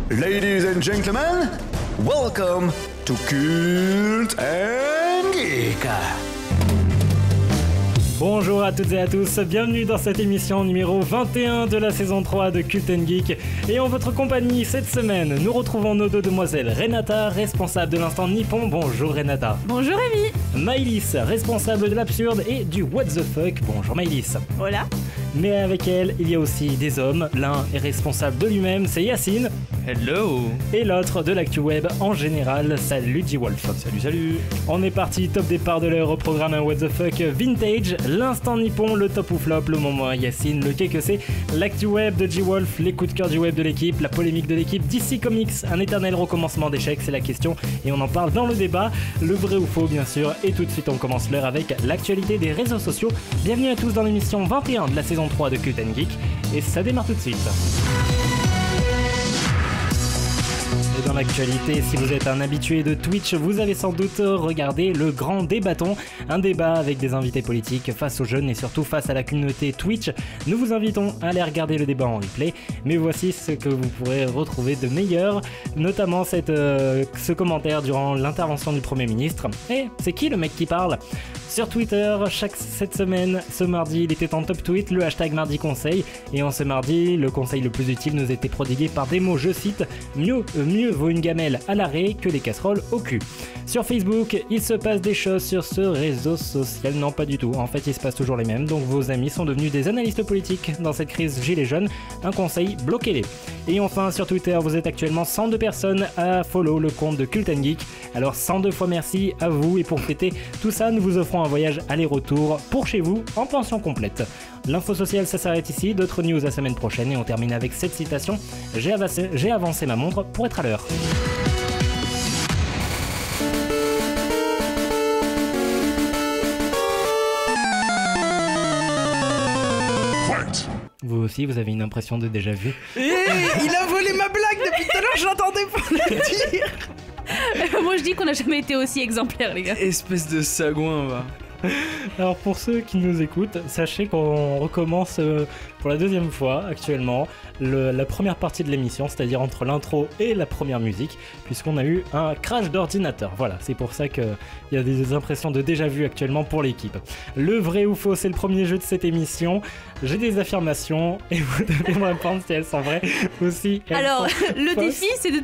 Ladies and gentlemen, welcome to Cult and Geek. Bonjour à toutes et à tous, bienvenue dans cette émission numéro 21 de la saison 3 de Cult and Geek. Et en votre compagnie cette semaine, nous retrouvons nos deux demoiselles Renata, responsable de l'instant Nippon. Bonjour Renata. Bonjour Rémi. Maëlys, responsable de l'absurde et du what the fuck. Bonjour Maëlys. Voilà. Mais avec elle, il y a aussi des hommes. L'un est responsable de lui-même, c'est Yacine. Hello. Et l'autre de l'actu web en général. Salut G-Wolf. Salut. On est parti, top départ de l'heure au programme un what the fuck vintage, l'instant nippon, le top ou flop, le moment Yacine, le qu'est que c'est, l'actu web de G-Wolf, les coups de cœur du web de l'équipe, la polémique de l'équipe, DC Comics, un éternel recommencement d'échecs, c'est la question et on en parle dans le débat, le vrai ou faux bien sûr, et tout de suite on commence l'heure avec l'actualité des réseaux sociaux. Bienvenue à tous dans l'émission 21 de la saison 3 de Cult and Geek et ça démarre tout de suite. Et dans l'actualité, si vous êtes un habitué de Twitch, vous avez sans doute regardé le grand débatton, un débat avec des invités politiques face aux jeunes et surtout face à la communauté Twitch. Nous vous invitons à aller regarder le débat en replay, mais voici ce que vous pourrez retrouver de meilleur, notamment ce commentaire durant l'intervention du Premier ministre. Et c'est qui le mec qui parle ? Sur Twitter, cette semaine, ce mardi, il était en top tweet, le hashtag mardi conseil. Et en ce mardi, le conseil le plus utile nous était prodigué par des mots, je cite, mieux vaut une gamelle à l'arrêt que les casseroles au cul. Sur Facebook, il se passe des choses sur ce réseau social. Non, pas du tout. En fait, il se passe toujours les mêmes. Donc vos amis sont devenus des analystes politiques dans cette crise gilet jaune. Un conseil, bloquez-les. Et enfin, sur Twitter, vous êtes actuellement 102 personnes à follow le compte de Cult and Geek. Alors 102 fois merci à vous. Et pour fêter tout ça, nous vous offrons un voyage aller-retour pour chez vous en pension complète. L'info sociale, ça s'arrête ici. D'autres news la semaine prochaine. Et on termine avec cette citation. J'ai avancé ma montre pour être à l'heure. Vous aussi, vous avez une impression de déjà vu. Il a volé ma blague depuis tout à l'heure, j'entendais pas le dire. Moi je dis qu'on n'a jamais été aussi exemplaires les gars. Espèce de sagouin, va. Alors pour ceux qui nous écoutent, sachez qu'on recommence pour la deuxième fois actuellement la première partie de l'émission, c'est-à-dire entre l'intro et la première musique, puisqu'on a eu un crash d'ordinateur. Voilà, c'est pour ça qu'il y a des impressions de déjà vu actuellement pour l'équipe. Le vrai ou faux, c'est le premier jeu de cette émission. J'ai des affirmations et vous devez me répondre si elles sont vraies ou si elles Alors, sont le fausses. défi c'est de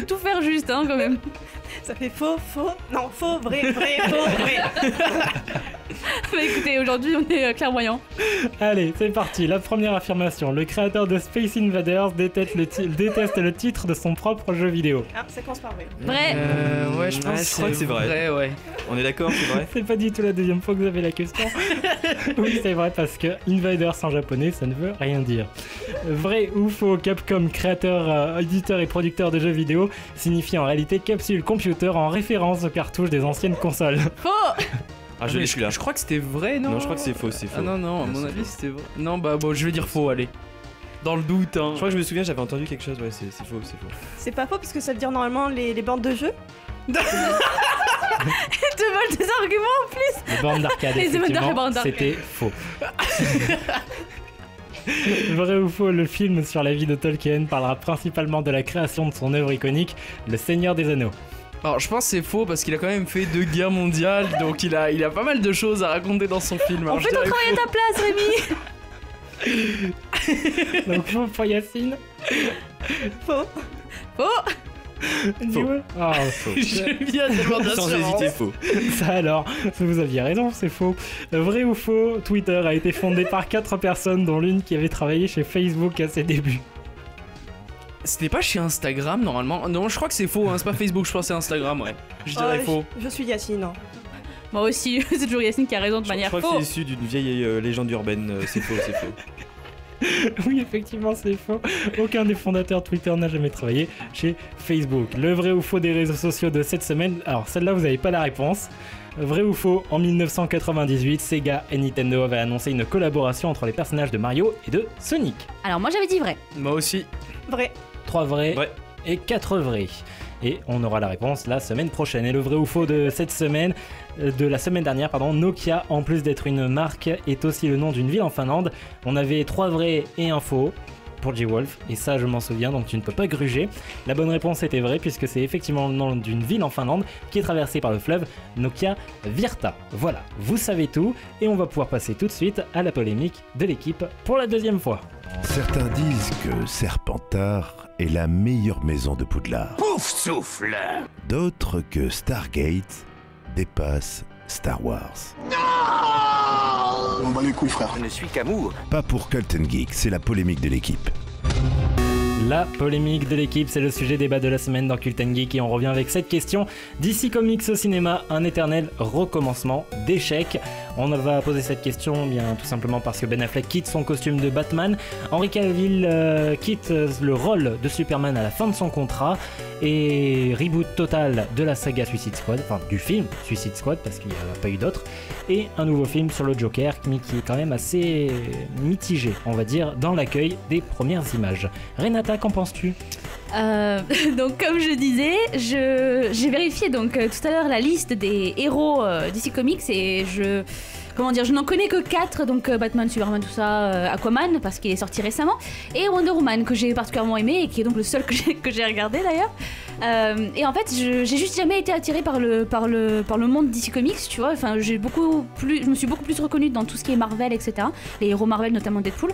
tout faire juste hein, quand même. Ça fait faux, non, faux, vrai, faux, vrai. Bah écoutez, aujourd'hui on est clairvoyants. Allez, c'est parti. La première affirmation. Le créateur de Space Invaders déteste le titre de son propre jeu vidéo. Ah, ça commence par vrai. Vrai. Ouais, je pense je crois que c'est vrai. Ouais. On est d'accord, c'est vrai. C'est pas du tout la deuxième fois que vous avez la question. Oui, c'est vrai parce que Invaders en japonais, ça ne veut rien dire. Vrai ou faux, Capcom, créateur, éditeur et producteur de jeux vidéo, signifie en réalité capsule computer en référence aux cartouches des anciennes consoles. Faux. Ah, je l'ai celui-là. Je crois que c'était vrai, non? Non, je crois que c'est faux, c'est faux. Ah non, à mon avis c'était vrai. Non, bah bon, je vais dire faux, allez. Dans le doute, hein. Je crois que je me souviens, j'avais entendu quelque chose, ouais, c'est faux. C'est pas faux parce que ça veut dire normalement les bornes de jeu. Tu te voles des arguments en plus. Les bornes d'arcade, Les effectivement, bornes d'arcade. c'était faux. Vrai ou faux, le film sur la vie de Tolkien parlera principalement de la création de son œuvre iconique, Le Seigneur des Anneaux. Alors je pense que c'est faux parce qu'il a quand même fait 2 guerres mondiales, donc il a pas mal de choses à raconter dans son film. On fait ton travail à ta place Rémi. Donc faux pour Yacine. Faux. Faux. Ah, faux. J'aime bien tellement Sans d'assurance. hésiter, faux. Ça alors, vous aviez raison, c'est faux. Vrai ou faux, Twitter a été fondé par 4 personnes, dont l'une qui avait travaillé chez Facebook à ses débuts. C'était pas chez Instagram normalement? Non, je crois que c'est faux, hein. C'est pas Facebook, je pense que c'est Instagram, ouais. Je dirais faux. Je suis Yacine. Hein. Moi aussi, c'est toujours Yacine qui a raison de Je manière crois que faux. c'est issu d'une vieille légende urbaine, c'est faux. Oui, effectivement, c'est faux. Aucun des fondateurs Twitter n'a jamais travaillé chez Facebook. Le vrai ou faux des réseaux sociaux de cette semaine, alors celle-là, vous n'avez pas la réponse. Vrai ou faux, en 1998, Sega et Nintendo avaient annoncé une collaboration entre les personnages de Mario et de Sonic. Alors moi j'avais dit vrai. Moi aussi. Vrai. 3 vrais Ouais. et 4 vrais. Et on aura la réponse la semaine prochaine. Et le vrai ou faux de cette semaine, de la semaine dernière, Nokia, en plus d'être une marque, est aussi le nom d'une ville en Finlande. On avait 3 vrais et un faux. pour G-Wolf, et ça je m'en souviens, donc tu ne peux pas gruger. La bonne réponse était vraie, puisque c'est effectivement le nom d'une ville en Finlande qui est traversée par le fleuve Nokia-Virta. Voilà, vous savez tout, et on va pouvoir passer tout de suite à la polémique de l'équipe pour la deuxième fois. Certains disent que Serpentard est la meilleure maison de Poudlard. Pouf souffle. D'autres que Stargate dépasse Star Wars. On bat les couilles, frère. Je ne suis qu'amour. Pas pour Cult and Geek, c'est la polémique de l'équipe. La polémique de l'équipe, c'est le sujet débat de la semaine dans Cult & Geek, et on revient avec cette question. DC Comics au cinéma, un éternel recommencement d'échecs. On va poser cette question bien tout simplement parce que Ben Affleck quitte son costume de Batman, Henry Cavill quitte le rôle de Superman à la fin de son contrat, et reboot total de la saga Suicide Squad, enfin du film Suicide Squad parce qu'il n'y en a pas eu d'autres, et un nouveau film sur le Joker, mais qui est quand même assez mitigé, on va dire, dans l'accueil des premières images. Renata, qu'en penses-tu ? Donc comme je disais, j'ai vérifié donc tout à l'heure la liste des héros DC Comics et je n'en connais que 4, donc Batman, Superman, tout ça, Aquaman parce qu'il est sorti récemment, et Wonder Woman que j'ai particulièrement aimé et qui est donc le seul que j'ai regardé d'ailleurs. Et en fait, j'ai juste jamais été attirée par le monde DC Comics, tu vois. Enfin, je me suis beaucoup plus reconnue dans tout ce qui est Marvel, etc. Les héros Marvel, notamment Deadpool,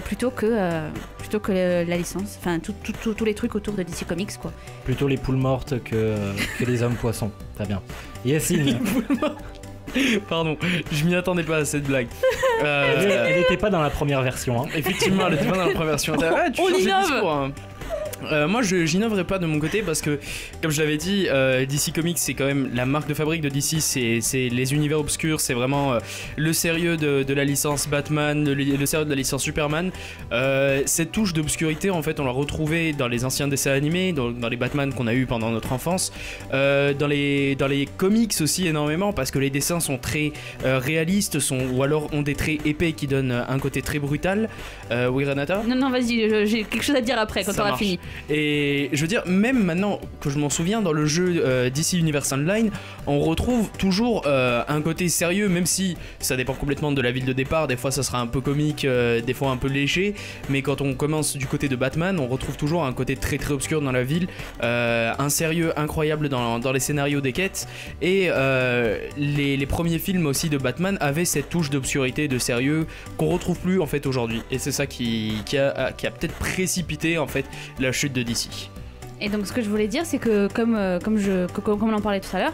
plutôt que la licence. Enfin, tous les trucs autour de DC Comics, quoi. Plutôt les poules mortes que les hommes poissons. Très bien. Yacine. Pardon, je m'y attendais pas à cette blague. Elle n'était pas dans la première version. Hein. Effectivement, elle était pas dans la première version. Ouais, tu on changes de innove. discours, hein. Moi j'innoverai pas de mon côté parce que comme je l'avais dit, DC Comics c'est quand même la marque de fabrique de DC, c'est les univers obscurs, c'est vraiment le sérieux de la licence Batman, le sérieux de la licence Superman. Cette touche d'obscurité en fait on l'a retrouvée dans les anciens dessins animés, dans les Batman qu'on a eu pendant notre enfance, dans les comics aussi énormément parce que les dessins sont très réalistes, ou alors ont des traits épais qui donnent un côté très brutal. Oui Renata ? Non, vas-y, j'ai quelque chose à dire après quand t'auras fini. Et je veux dire, même maintenant que je m'en souviens, dans le jeu DC Universe Online, on retrouve toujours un côté sérieux, même si ça dépend complètement de la ville de départ. Des fois, ça sera un peu comique, des fois un peu léger. Mais quand on commence du côté de Batman, on retrouve toujours un côté très très obscur dans la ville, un sérieux incroyable dans les scénarios des quêtes. Et les premiers films aussi de Batman avaient cette touche d'obscurité, de sérieux qu'on retrouve plus en fait aujourd'hui. Et c'est ça qui a peut-être précipité en fait la chute de DC. Et donc ce que je voulais dire, c'est que comme on en parlait tout à l'heure,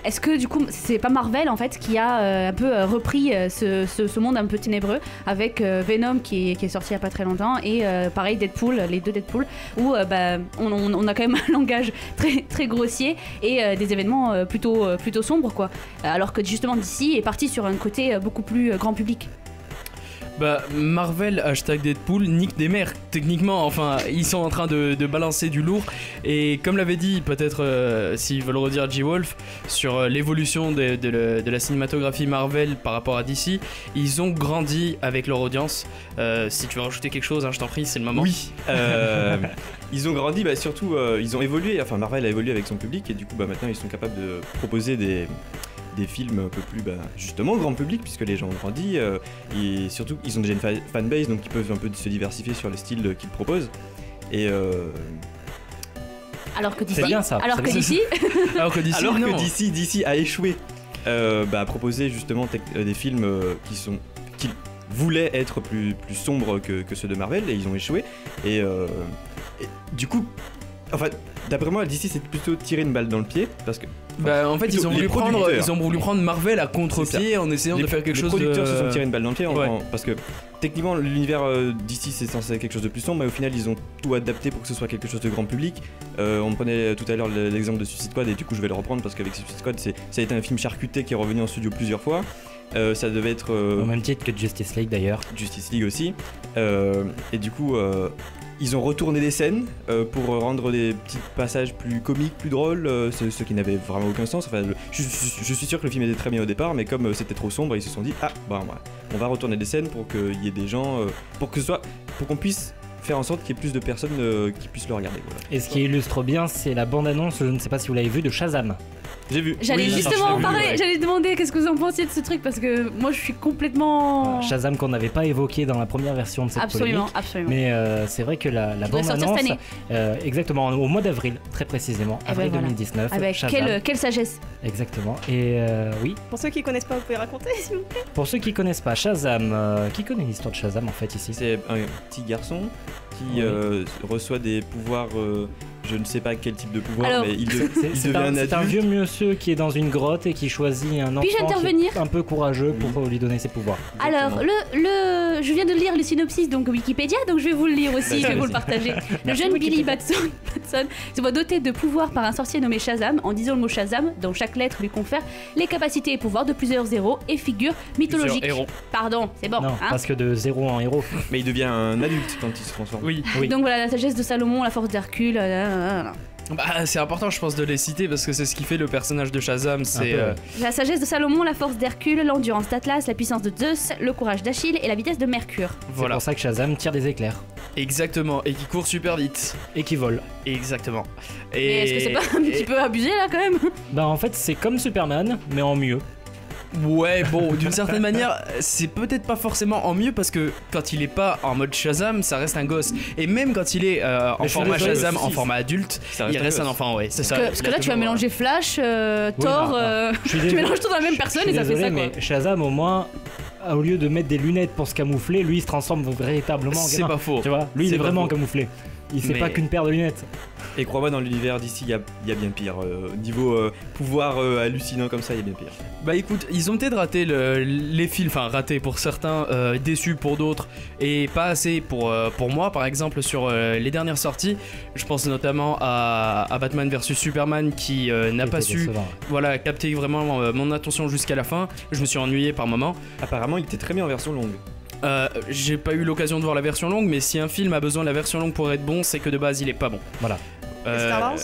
est-ce que du coup c'est pas Marvel en fait qui a un peu repris ce monde un peu ténébreux avec Venom qui est sorti il y a pas très longtemps, et pareil Deadpool, les deux Deadpool, où on a quand même un langage très très grossier et des événements plutôt sombres quoi, alors que justement DC est parti sur un côté beaucoup plus grand public. Bah Marvel #Deadpool nique des mères techniquement, enfin ils sont en train de balancer du lourd, et comme l'avait dit peut-être s'ils veulent redire G-Wolf sur l'évolution de la cinématographie Marvel par rapport à DC, ils ont grandi avec leur audience. Si tu veux rajouter quelque chose, je t'en prie, c'est le moment. Oui, ils ont grandi, surtout ils ont évolué, enfin Marvel a évolué avec son public, et du coup maintenant ils sont capables de proposer des films un peu plus justement grand public, puisque les gens ont grandi, et surtout ils ont déjà une fanbase, donc ils peuvent un peu se diversifier sur les styles qu'ils proposent, et alors que DC, c'est bien ça. alors que DC a échoué à proposer justement des films qui voulaient être plus sombres que ceux de Marvel, et ils ont échoué, et du coup enfin d'après moi DC c'est plutôt tirer une balle dans le pied, parce que en fait ils ont voulu prendre Marvel à contre-pied en essayant de faire quelque chose de... Les producteurs se sont tirés une balle dans le pied, ouais. Parce que techniquement l'univers DC c'est censé être quelque chose de plus sombre, mais au final ils ont tout adapté pour que ce soit quelque chose de grand public. On prenait tout à l'heure l'exemple de Suicide Squad, et du coup je vais le reprendre parce qu'avec Suicide Squad ça a été un film charcuté qui est revenu en studio plusieurs fois. Ça devait être... au même titre que Justice League d'ailleurs. Justice League aussi. Et du coup... ils ont retourné des scènes pour rendre des petits passages plus comiques, plus drôles, ce qui n'avait vraiment aucun sens. Enfin, je suis sûr que le film était très bien au départ, mais comme c'était trop sombre, ils se sont dit on va retourner des scènes pour qu'il y ait des gens, pour qu'on puisse faire en sorte qu'il y ait plus de personnes qui puissent le regarder. Voilà. Et ce qui illustre bien, c'est la bande-annonce, je ne sais pas si vous l'avez vu, de Shazam. J'ai vu. J'allais Oui, justement d'accord, en je l'ai vu, parler, ouais. j'allais demander qu'est-ce que vous en pensiez de ce truc parce que moi je suis complètement. Shazam qu'on n'avait pas évoqué dans la première version de cette Absolument, polémique. absolument. Mais c'est vrai que la Qui doit sortir bande-annonce, cette année. exactement, au mois d'avril, très précisément, Eh ben avril voilà. 2019. Avec Shazam, quelle sagesse. exactement. Et oui, Pour ceux qui connaissent pas, vous pouvez raconter s'il vous plaît. pour ceux qui connaissent pas Shazam, qui connaît l'histoire de Shazam en fait ici? C'est un petit garçon qui Oui. reçoit des pouvoirs, je ne sais pas quel type de pouvoir, Alors, mais il C'est devient un c'est un adulte. vieux monsieur qui est dans une grotte et qui choisit un enfant Puis-je qui intervenir est un peu courageux pour lui donner ses pouvoirs. Alors, je viens de lire le synopsis donc Wikipédia, donc je vais vous le lire aussi, je vais vous le partager. Le jeune Billy Batson se voit doté de pouvoirs par un sorcier nommé Shazam. En disant le mot Shazam, dont chaque lettre lui confère les capacités et pouvoirs de plusieurs héros et figures mythologiques. héros. Pardon, c'est bon. non, hein. parce que de zéro en héros. Mais il devient un adulte quand il se transforme. Oui. Oui. Donc voilà, la sagesse de Salomon, la force d'Hercule. Bah, c'est important, je pense, de les citer parce que c'est ce qui fait le personnage de Shazam. C'est peu, ouais. La sagesse de Salomon, la force d'Hercule, l'endurance d'Atlas, la puissance de Zeus, le courage d'Achille et la vitesse de Mercure. C'est voilà, pour ça que Shazam tire des éclairs exactement, et qui court super vite. et qui vole. Exactement. Mais est-ce que c'est pas un petit peu abusé là quand même? Bah en fait c'est comme Superman mais en mieux. Ouais, bon, d'une certaine manière, c'est peut-être pas forcément en mieux parce que quand il est pas en mode Shazam, ça reste un gosse. Et même quand il est en Mais je suis format désolé, Shazam, si, en si. format adulte, Ça il reste un gosse. enfant, ouais, c'est ça. Parce que là tu vas mélanger Flash, Thor, je suis tu désolé. mélanges tout dans la même personne Je et suis ça fait désolé, ça quoi. mais Shazam au moins au lieu de mettre des lunettes pour se camoufler, lui il se transforme véritablement en C'est gamin. pas faux. Tu vois, lui il C'est est pas vraiment faux. camouflé. Il sait Mais- pas qu'une paire de lunettes. Et crois-moi, dans l'univers d'ici, il y a bien pire. Niveau pouvoir hallucinant comme ça, il y a bien pire. Bah écoute, ils ont peut-être raté les films, enfin raté pour certains, déçus pour d'autres, et pas assez pour moi par exemple sur les dernières sorties. Je pense notamment à Batman vs Superman qui n'a pas C'était su décevant. voilà, capter vraiment mon attention jusqu'à la fin. Je me suis ennuyé par moments. Apparemment, il était très bien en version longue. J'ai pas eu l'occasion de voir la version longue, mais si un film a besoin de la version longue pour être bon, c'est que de base il est pas bon. Voilà. Star Wars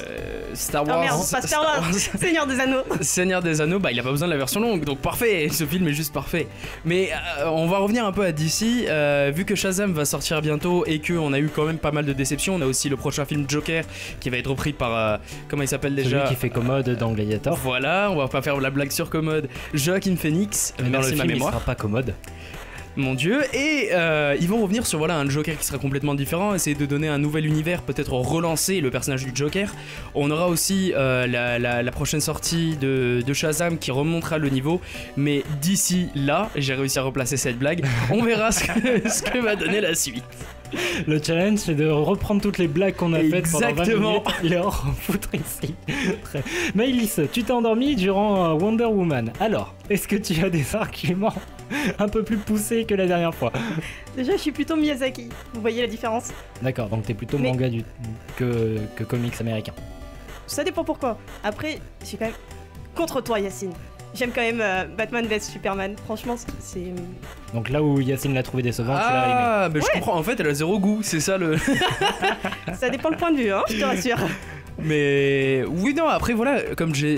Star Oh Wars. merde, pas Star Wars. Seigneur des Anneaux. Seigneur des Anneaux, bah il a pas besoin de la version longue, donc parfait, ce film est juste parfait. Mais on va revenir un peu à DC, vu que Shazam va sortir bientôt et qu'on a eu quand même pas mal de déceptions, on a aussi le prochain film Joker qui va être repris par, comment il s'appelle déjà Celui qui fait commode dans Gladiator. Voilà, on va pas faire la blague sur commode. Joaquin Phoenix, Mais dans le merci film ma il mémoire. sera pas commode. Mon dieu, et ils vont revenir sur voilà un Joker qui sera complètement différent, essayer de donner un nouvel univers, peut-être relancer le personnage du Joker. On aura aussi la prochaine sortie de Shazam qui remontera le niveau, mais d'ici là, j'ai réussi à replacer cette blague, on verra ce que va donner la suite. Le challenge c'est de reprendre toutes les blagues qu'on a faites pendant 20 Exactement. minutes et les refoutre ici. Très- Maëlys, tu t'es endormi durant Wonder Woman. Alors, est-ce que tu as des arguments un peu plus poussés que la dernière fois? Déjà, je suis plutôt Miyazaki. Vous voyez la différence? D'accord, donc t'es plutôt Mais- manga que comics américain. Ça dépend pourquoi. Après, je suis quand même contre toi, Yacine. J'aime quand même Batman vs Superman. Franchement, c'est. Donc là où Yacine l'a trouvé décevant, tu l'as aimé. Ah, mais je comprends, en fait elle a zéro goût, c'est ça le... Ça dépend le point de vue, hein, je te rassure. Mais oui, non, après voilà, comme je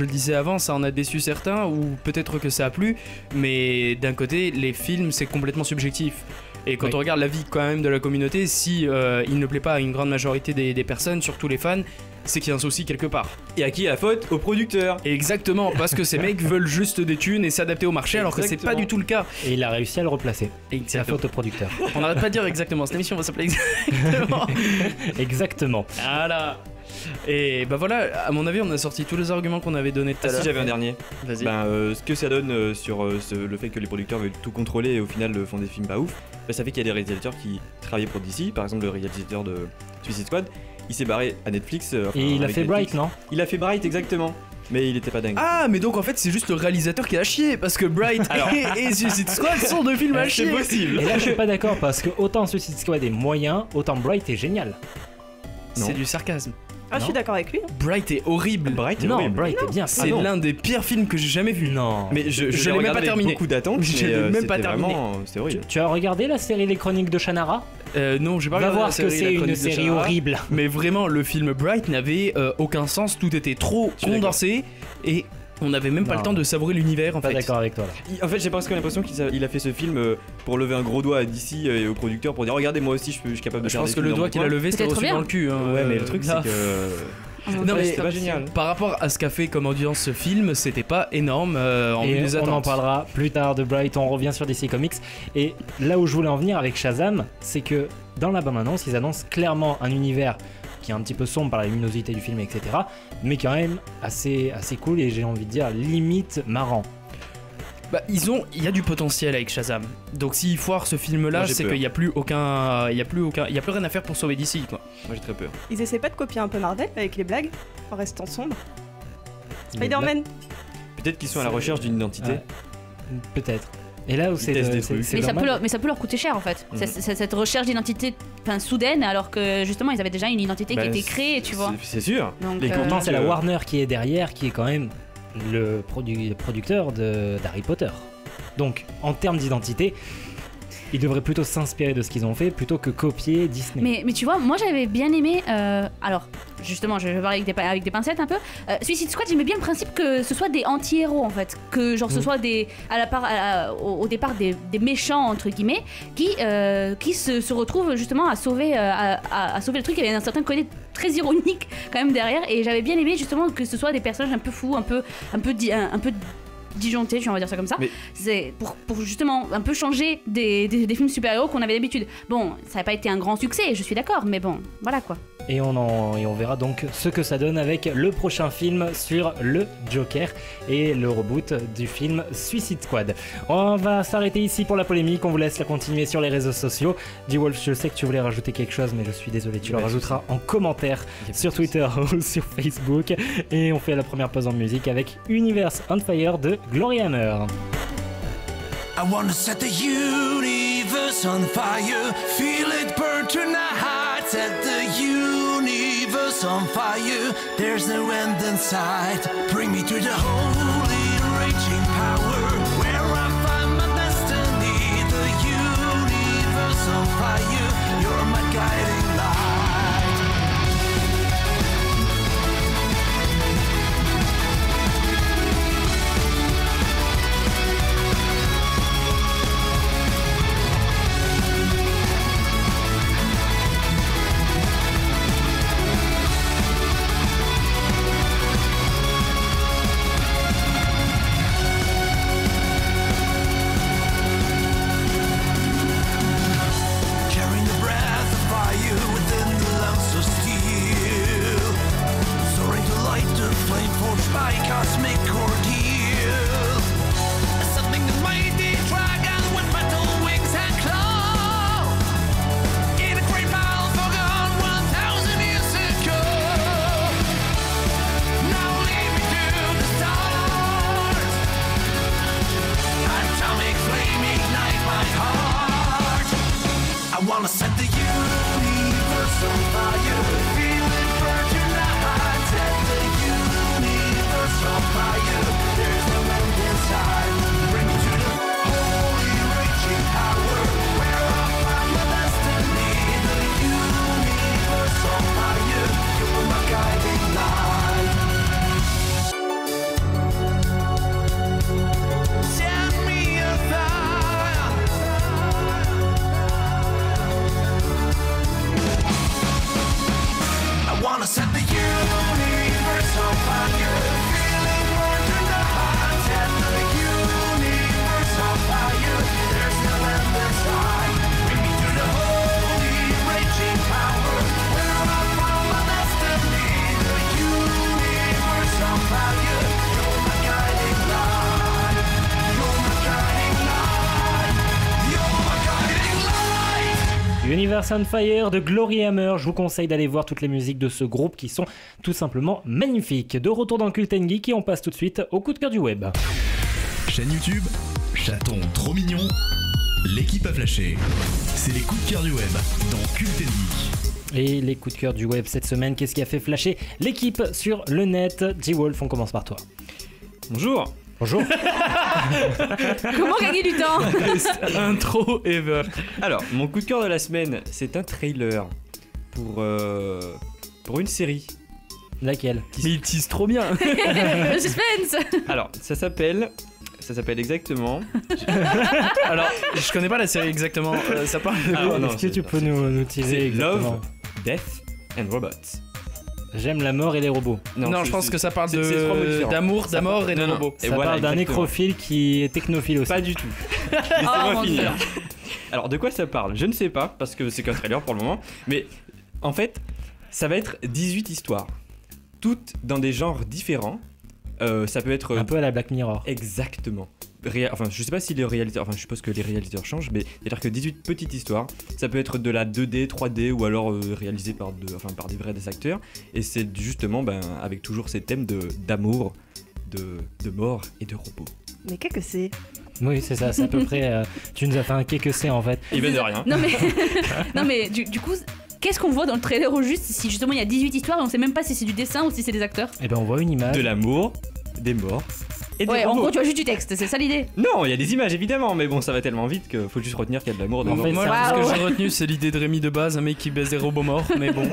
le disais avant, ça en a déçu certains, ou peut-être que ça a plu, mais d'un côté, les films, c'est complètement subjectif. Et quand Oui. on regarde l'avis quand même de la communauté, si il ne plaît pas à une grande majorité des personnes, surtout les fans, c'est qu'il y a un souci quelque part. Et à qui la faute? Au producteur. Exactement, parce que ces mecs veulent juste des thunes et s'adapter au marché, alors que c'est pas Exactement. du tout le cas. Et il a réussi à le replacer. C'est la Exactement. faute au producteur. On n'arrête pas de dire exactement, cette émission va s'appeler exactement. Exactement. Voilà. Et bah voilà, à mon avis, on a sorti tous les arguments qu'on avait donnés tout Ah à si, l'heure. j'avais un dernier. Vas-y. Ben, ce que ça donne sur le fait que les producteurs veulent tout contrôler et au final font des films pas ouf, ben, ça fait qu'il y a des réalisateurs qui travaillaient pour DC, par exemple le réalisateur de Suicide Squad, il s'est barré à Netflix. Enfin, Et il a avec fait Netflix. Bright, non? Il a fait Bright, exactement. Mais il était pas dingue. Ah, mais donc en fait, c'est juste le réalisateur qui a chié parce que Bright et Suicide Squad sont deux films à chier. possible. Et là je suis pas d'accord parce que autant Suicide Squad est moyen, autant Bright est génial. C'est Non. du sarcasme. Ah, je suis d'accord avec lui. Bright est horrible. Bright est Non, horrible. Bright est bien. C'est non. l'un des pires films que j'ai jamais vu. Non. Mais je Je l'ai l'ai même regardé pas avec terminé. beaucoup d'attentes. Je mais, l'ai même pas c'était terminé. vraiment- C'était horrible. Tu as regardé la série Les Chroniques de Shannara? Non, j'ai pas Va regardé voir la ce que série, c'est La une Chronique de série Shannara. horrible. Mais vraiment, le film Bright n'avait aucun sens. Tout était trop suis condensé et on n'avait même pas Non. le temps de savourer l'univers en Pas fait. d'accord avec toi là. En fait, j'ai presque l'impression qu'il a fait ce film pour lever un gros doigt à DC et au producteur pour dire regardez, moi aussi je suis capable de Je faire pense des que films le dans doigt mon qu'il a coin. levé, c'était Peut-être reçu bien. dans le cul. hein. Ouais, mais le truc là. c'est que Non, mais c'est pas génial. Par rapport à ce qu'a fait comme audience ce film, c'était pas énorme en vue Et des on en attentes. parlera plus tard de Bright, on revient sur DC Comics. Et là où je voulais en venir avec Shazam, c'est que dans la bande-annonce, ils annoncent clairement un univers qui est un petit peu sombre par la luminosité du film, etc. Mais quand même assez cool et j'ai envie de dire limite marrant. Bah, il y a du potentiel avec Shazam. Donc s'ils foirent ce film-là, Moi, j'ai c'est peur. qu'il y a plus rien à faire pour sauver DC, quoi. Moi j'ai très peur. Ils essaient pas de copier un peu Marvel avec les blagues en restant sombre. Spider-Man. Peut-être qu'ils sont à la recherche d'une identité. Ouais. Peut-être. Et là où c'est testent des trucs. c'est Mais dommage. ça peut leur coûter cher en fait. Mhm. Cette recherche d'identité soudaine, alors que justement ils avaient déjà une identité Bah, qui était créée, tu vois. C'est sûr. Donc, Et pourtant, c'est la que- Warner qui est derrière, qui est quand même le producteur d'Harry Potter. Donc, en termes d'identité, ils devraient plutôt s'inspirer de ce qu'ils ont fait plutôt que copier Disney. Mais tu vois, moi j'avais bien aimé. Alors, justement, je vais parler avec des pincettes un peu. Suicide Squad, j'aimais bien le principe que ce soit des anti-héros en fait. Que genre ce soit au départ des méchants entre guillemets qui se retrouvent justement à sauver le truc. Il y avait un certain côté très ironique quand même derrière. Et j'avais bien aimé justement que ce soit des personnages un peu fous, un peu disjoncté, on va dire ça comme ça. Mais- C'est pour justement un peu changer des films super-héros qu'on avait d'habitude. Bon, ça n'a pas été un grand succès, je suis d'accord, mais bon, voilà quoi. Et on verra donc ce que ça donne avec le prochain film sur le Joker et le reboot du film Suicide Squad. On va s'arrêter ici pour la polémique, on vous laisse la continuer sur les réseaux sociaux. D-Wolf, je sais que tu voulais rajouter quelque chose, mais je suis désolé, tu le Pas de rajouteras en commentaire Y a pas sur de souci. Twitter ou sur Facebook. Et on fait la première pause en musique avec Universe on Fire de Glory Hammer. I wanna set the universe on fire, feel it burn tonight. Set the universe on fire, there's no end in sight. Bring me to the holy raging power, where I find my destiny. The universe on fire, you're my guiding light. Carrying the breath of fire within the lungs of steel, soaring to light the flame forged by cosmic ordeal. Something the mighty dragon with metal wings and claws, in a great battle forgone 1,000 years ago. Now lead me to the stars, atomic flame ignite my heart. I wanna set the universe on fire, feel it burn tonight. Set the universe on fire, there's no end inside. Bring me to the holy raging power, where I find my destiny. The universe on fire, you're my guiding light. Set me afire. I wanna set the universe on fire, feel it burn tonight. Set the universe on fire, there's no end inside. Bring me to the holy raging power, where I found my destiny. The universe on fire, you're my guiding light. You're my guiding light. You're my guiding light. Universe on Fire de Glory Hammer. Je vous conseille d'aller voir toutes les musiques de ce groupe qui sont tout simplement magnifiques. De retour dans Cult and Geek et on passe tout de suite au coup de cœur du web. Chaîne YouTube, chaton trop mignon, l'équipe a flashé. C'est les coups de cœur du web dans Cult and Geek. Et les coups de cœur du web cette semaine, qu'est-ce qui a fait flasher l'équipe sur le net? D-Wolf, on commence par toi. Bonjour. Bonjour. Comment gagner du temps? Intro ever. Alors, mon coup de cœur de la semaine, c'est un trailer pour une série. Laquelle? Mais il tease trop bien. Le suspense. Alors, ça s'appelle exactement. Alors, je connais pas la série exactement. Ça parle de Ah, quoi non, Est-ce que c'est tu pas peux nous teaser C'est exactement? Love, Death and Robots. J'aime la mort et les robots. Non, je pense que ça parle c'est trois mots différents. d'amour, d'amour et de Non, non. robots. Et Ça voilà, parle d'un exactement. nécrophile qui est technophile aussi. Pas du tout. Oh, Laissez-moi mon finir. Alors de quoi ça parle? Je ne sais pas parce que c'est qu'un trailer pour le moment. Mais en fait, ça va être 18 histoires, toutes dans des genres différents. Ça peut être Un peu à la Black Mirror. exactement. Enfin, je sais pas si les réalisateurs, enfin, je suppose que les réalisateurs changent, mais c'est-à-dire que 18 petites histoires, ça peut être de la 2D, 3D ou alors réalisé par des vrais des acteurs. Et c'est justement avec toujours ces thèmes d'amour, de mort et de robots. Mais qu'est-ce que c'est? Oui, c'est ça, c'est à peu près. Tu nous as fait un qu'est-ce que c'est en fait. Il vient de rien. Non mais, non mais du coup, qu'est-ce qu'on voit dans le trailer au juste si justement il y a 18 histoires et on sait même pas si c'est du dessin ou si c'est des acteurs? Et ben on voit une image. De l'amour, des morts et des Ouais, en robots. gros tu vois juste du texte, c'est ça l'idée. Non, il y a des images évidemment, mais bon, ça va tellement vite qu'il faut juste retenir qu'il y a de l'amour, de En mort. fait, Moi, ça- ce que Waouh. j'ai retenu, c'est l'idée de Rémi de base, un mec qui baisse des robots morts, mais bon.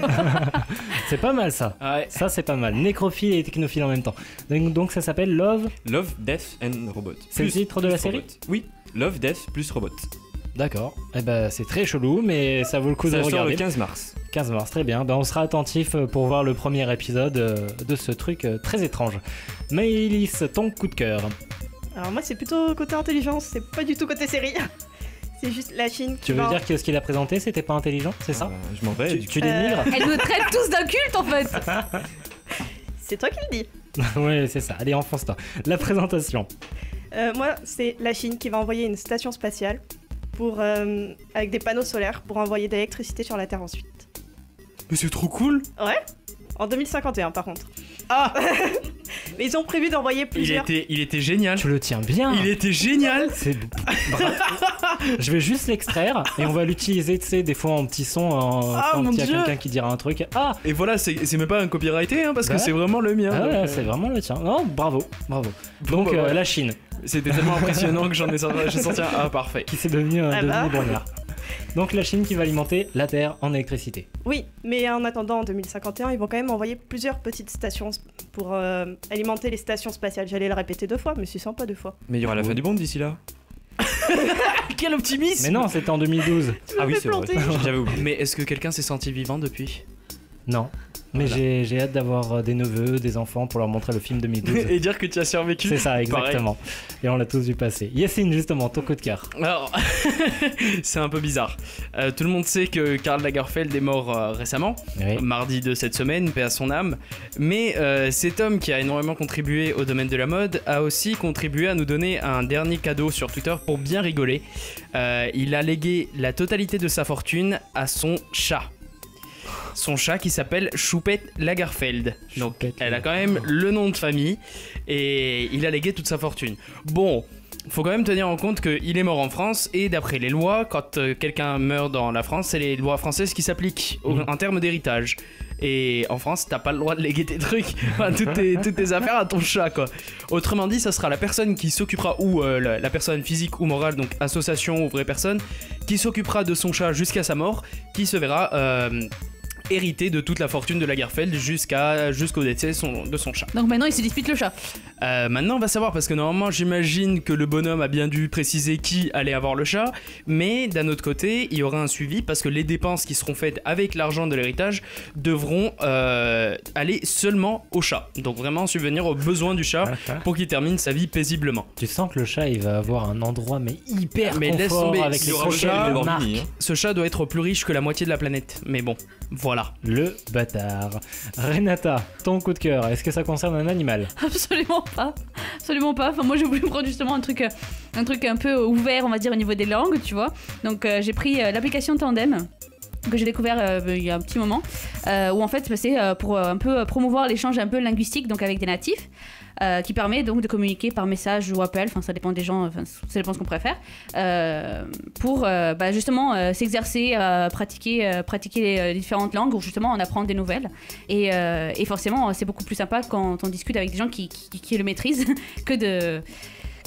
C'est pas mal ça. Ouais. Ça c'est pas mal. Nécrophile et technophile en même temps. Donc ça s'appelle Love. Love, Death and Robot. C'est le Plus- titre de la plus série robot. Oui, Love, Death plus Robot. D'accord. Eh ben c'est très chelou, mais ça vaut le coup de Ça sort regarder. le 15 mars. 15 mars, très bien. Ben, on sera attentif pour voir le premier épisode de ce truc très étrange. Maëlys, ton coup de cœur. Alors moi c'est plutôt côté intelligence, c'est pas du tout côté série. C'est juste la Chine qui Tu veux va- dire que ce qu'il a présenté c'était pas intelligent, c'est ça? Je m'en vais. Tu, du coup. tu dénigres Elle nous traite tous d'un culte en fait. C'est toi qui le dis. Ouais, c'est ça. Allez, enfonce-toi. La présentation. Moi c'est la Chine qui va envoyer une station spatiale pour, avec des panneaux solaires pour envoyer de l'électricité sur la Terre ensuite. Mais c'est trop cool. Ouais. En 2051 par contre. Ah, Mais ils ont prévu d'envoyer plusieurs. il était génial. Tu le tiens bien. Il était génial. C'est Je vais juste l'extraire et on va l'utiliser, tu sais, des fois en petit son, Ah, quand mon il y a Dieu. quelqu'un qui dira un truc. Ah, Et voilà, c'est même pas un copyrighté, hein, parce que Ouais. c'est vraiment le mien. ah donc, ouais, c'est vraiment le tien. Non, bravo, bravo. Bon, Donc bah, voilà. la Chine, C'était tellement impressionnant que j'ai senti un ah parfait. qui s'est devenu Ah bah. brognard. Donc la Chine qui va alimenter la Terre en électricité. Oui, mais en attendant, en 2051, ils vont quand même envoyer plusieurs petites stations pour alimenter les stations spatiales. J'allais le répéter 2 fois, mais c'est sympa 2 fois. Mais il y aura la fin du monde d'ici là. Quel optimisme. Mais non, c'était en 2012. Ah oui, fais c'est vrai. planter. J'avais oublié. Mais est-ce que quelqu'un s'est senti vivant depuis? Non. Mais Voilà. j'ai hâte d'avoir des neveux, des enfants pour leur montrer le film 2012. Et dire que tu as survécu. C'est ça, exactement. Et on l'a tous vu passer. Yacine, justement, ton coup de cœur. Alors, c'est un peu bizarre. Tout le monde sait que Karl Lagerfeld est mort récemment, Oui. mardi de cette semaine, paix à son âme. Mais cet homme qui a énormément contribué au domaine de la mode a aussi contribué à nous donner un dernier cadeau sur Twitter pour bien rigoler. Il a légué la totalité de sa fortune à son chat. Son chat qui s'appelle Choupette Lagerfeld. Donc Choupette elle a quand même le nom de famille et il a légué toute sa fortune. Bon, faut quand même tenir en compte qu'il est mort en France et d'après les lois, quand quelqu'un meurt dans la France, c'est les lois françaises qui s'appliquent en termes d'héritage. Et en France, t'as pas le droit de léguer tes trucs, enfin, toutes tes affaires à ton chat, quoi. Autrement dit, ça sera la personne qui s'occupera, ou la personne physique ou morale, donc association ou vraie personne, qui s'occupera de son chat jusqu'à sa mort, qui se verra hérité de toute la fortune de Lagerfeld jusqu'au décès de son chat. Donc maintenant il se dispute le chat. Maintenant on va savoir parce que normalement j'imagine que le bonhomme a bien dû préciser qui allait avoir le chat, mais d'un autre côté il y aura un suivi parce que les dépenses qui seront faites avec l'argent de l'héritage devront aller seulement au chat, donc vraiment subvenir aux besoins du chat pour qu'il termine sa vie paisiblement. Tu sens que le chat il va avoir un endroit mais hyper Mais laisse confort tomber, avec il les aura le prochaines chat, marques. Lamborghini, hein. Ce chat doit être plus riche que la moitié de la planète, mais bon, voilà. Le bâtard. Renata, ton coup de cœur, est-ce que ça concerne un animal? Absolument pas. Absolument pas. Enfin, moi, j'ai voulu prendre justement un truc un peu ouvert, on va dire, au niveau des langues, tu vois. Donc, j'ai pris l'application Tandem que j'ai découvert il y a un petit moment, où en fait c'est pour un peu promouvoir l'échange un peu linguistique, donc avec des natifs, qui permet donc de communiquer par message ou appel, enfin ça dépend des gens, enfin ça dépend ce qu'on préfère, pour justement s'exercer, pratiquer les différentes langues, ou justement en apprendre des nouvelles, et forcément c'est beaucoup plus sympa quand on discute avec des gens qui le maîtrisent que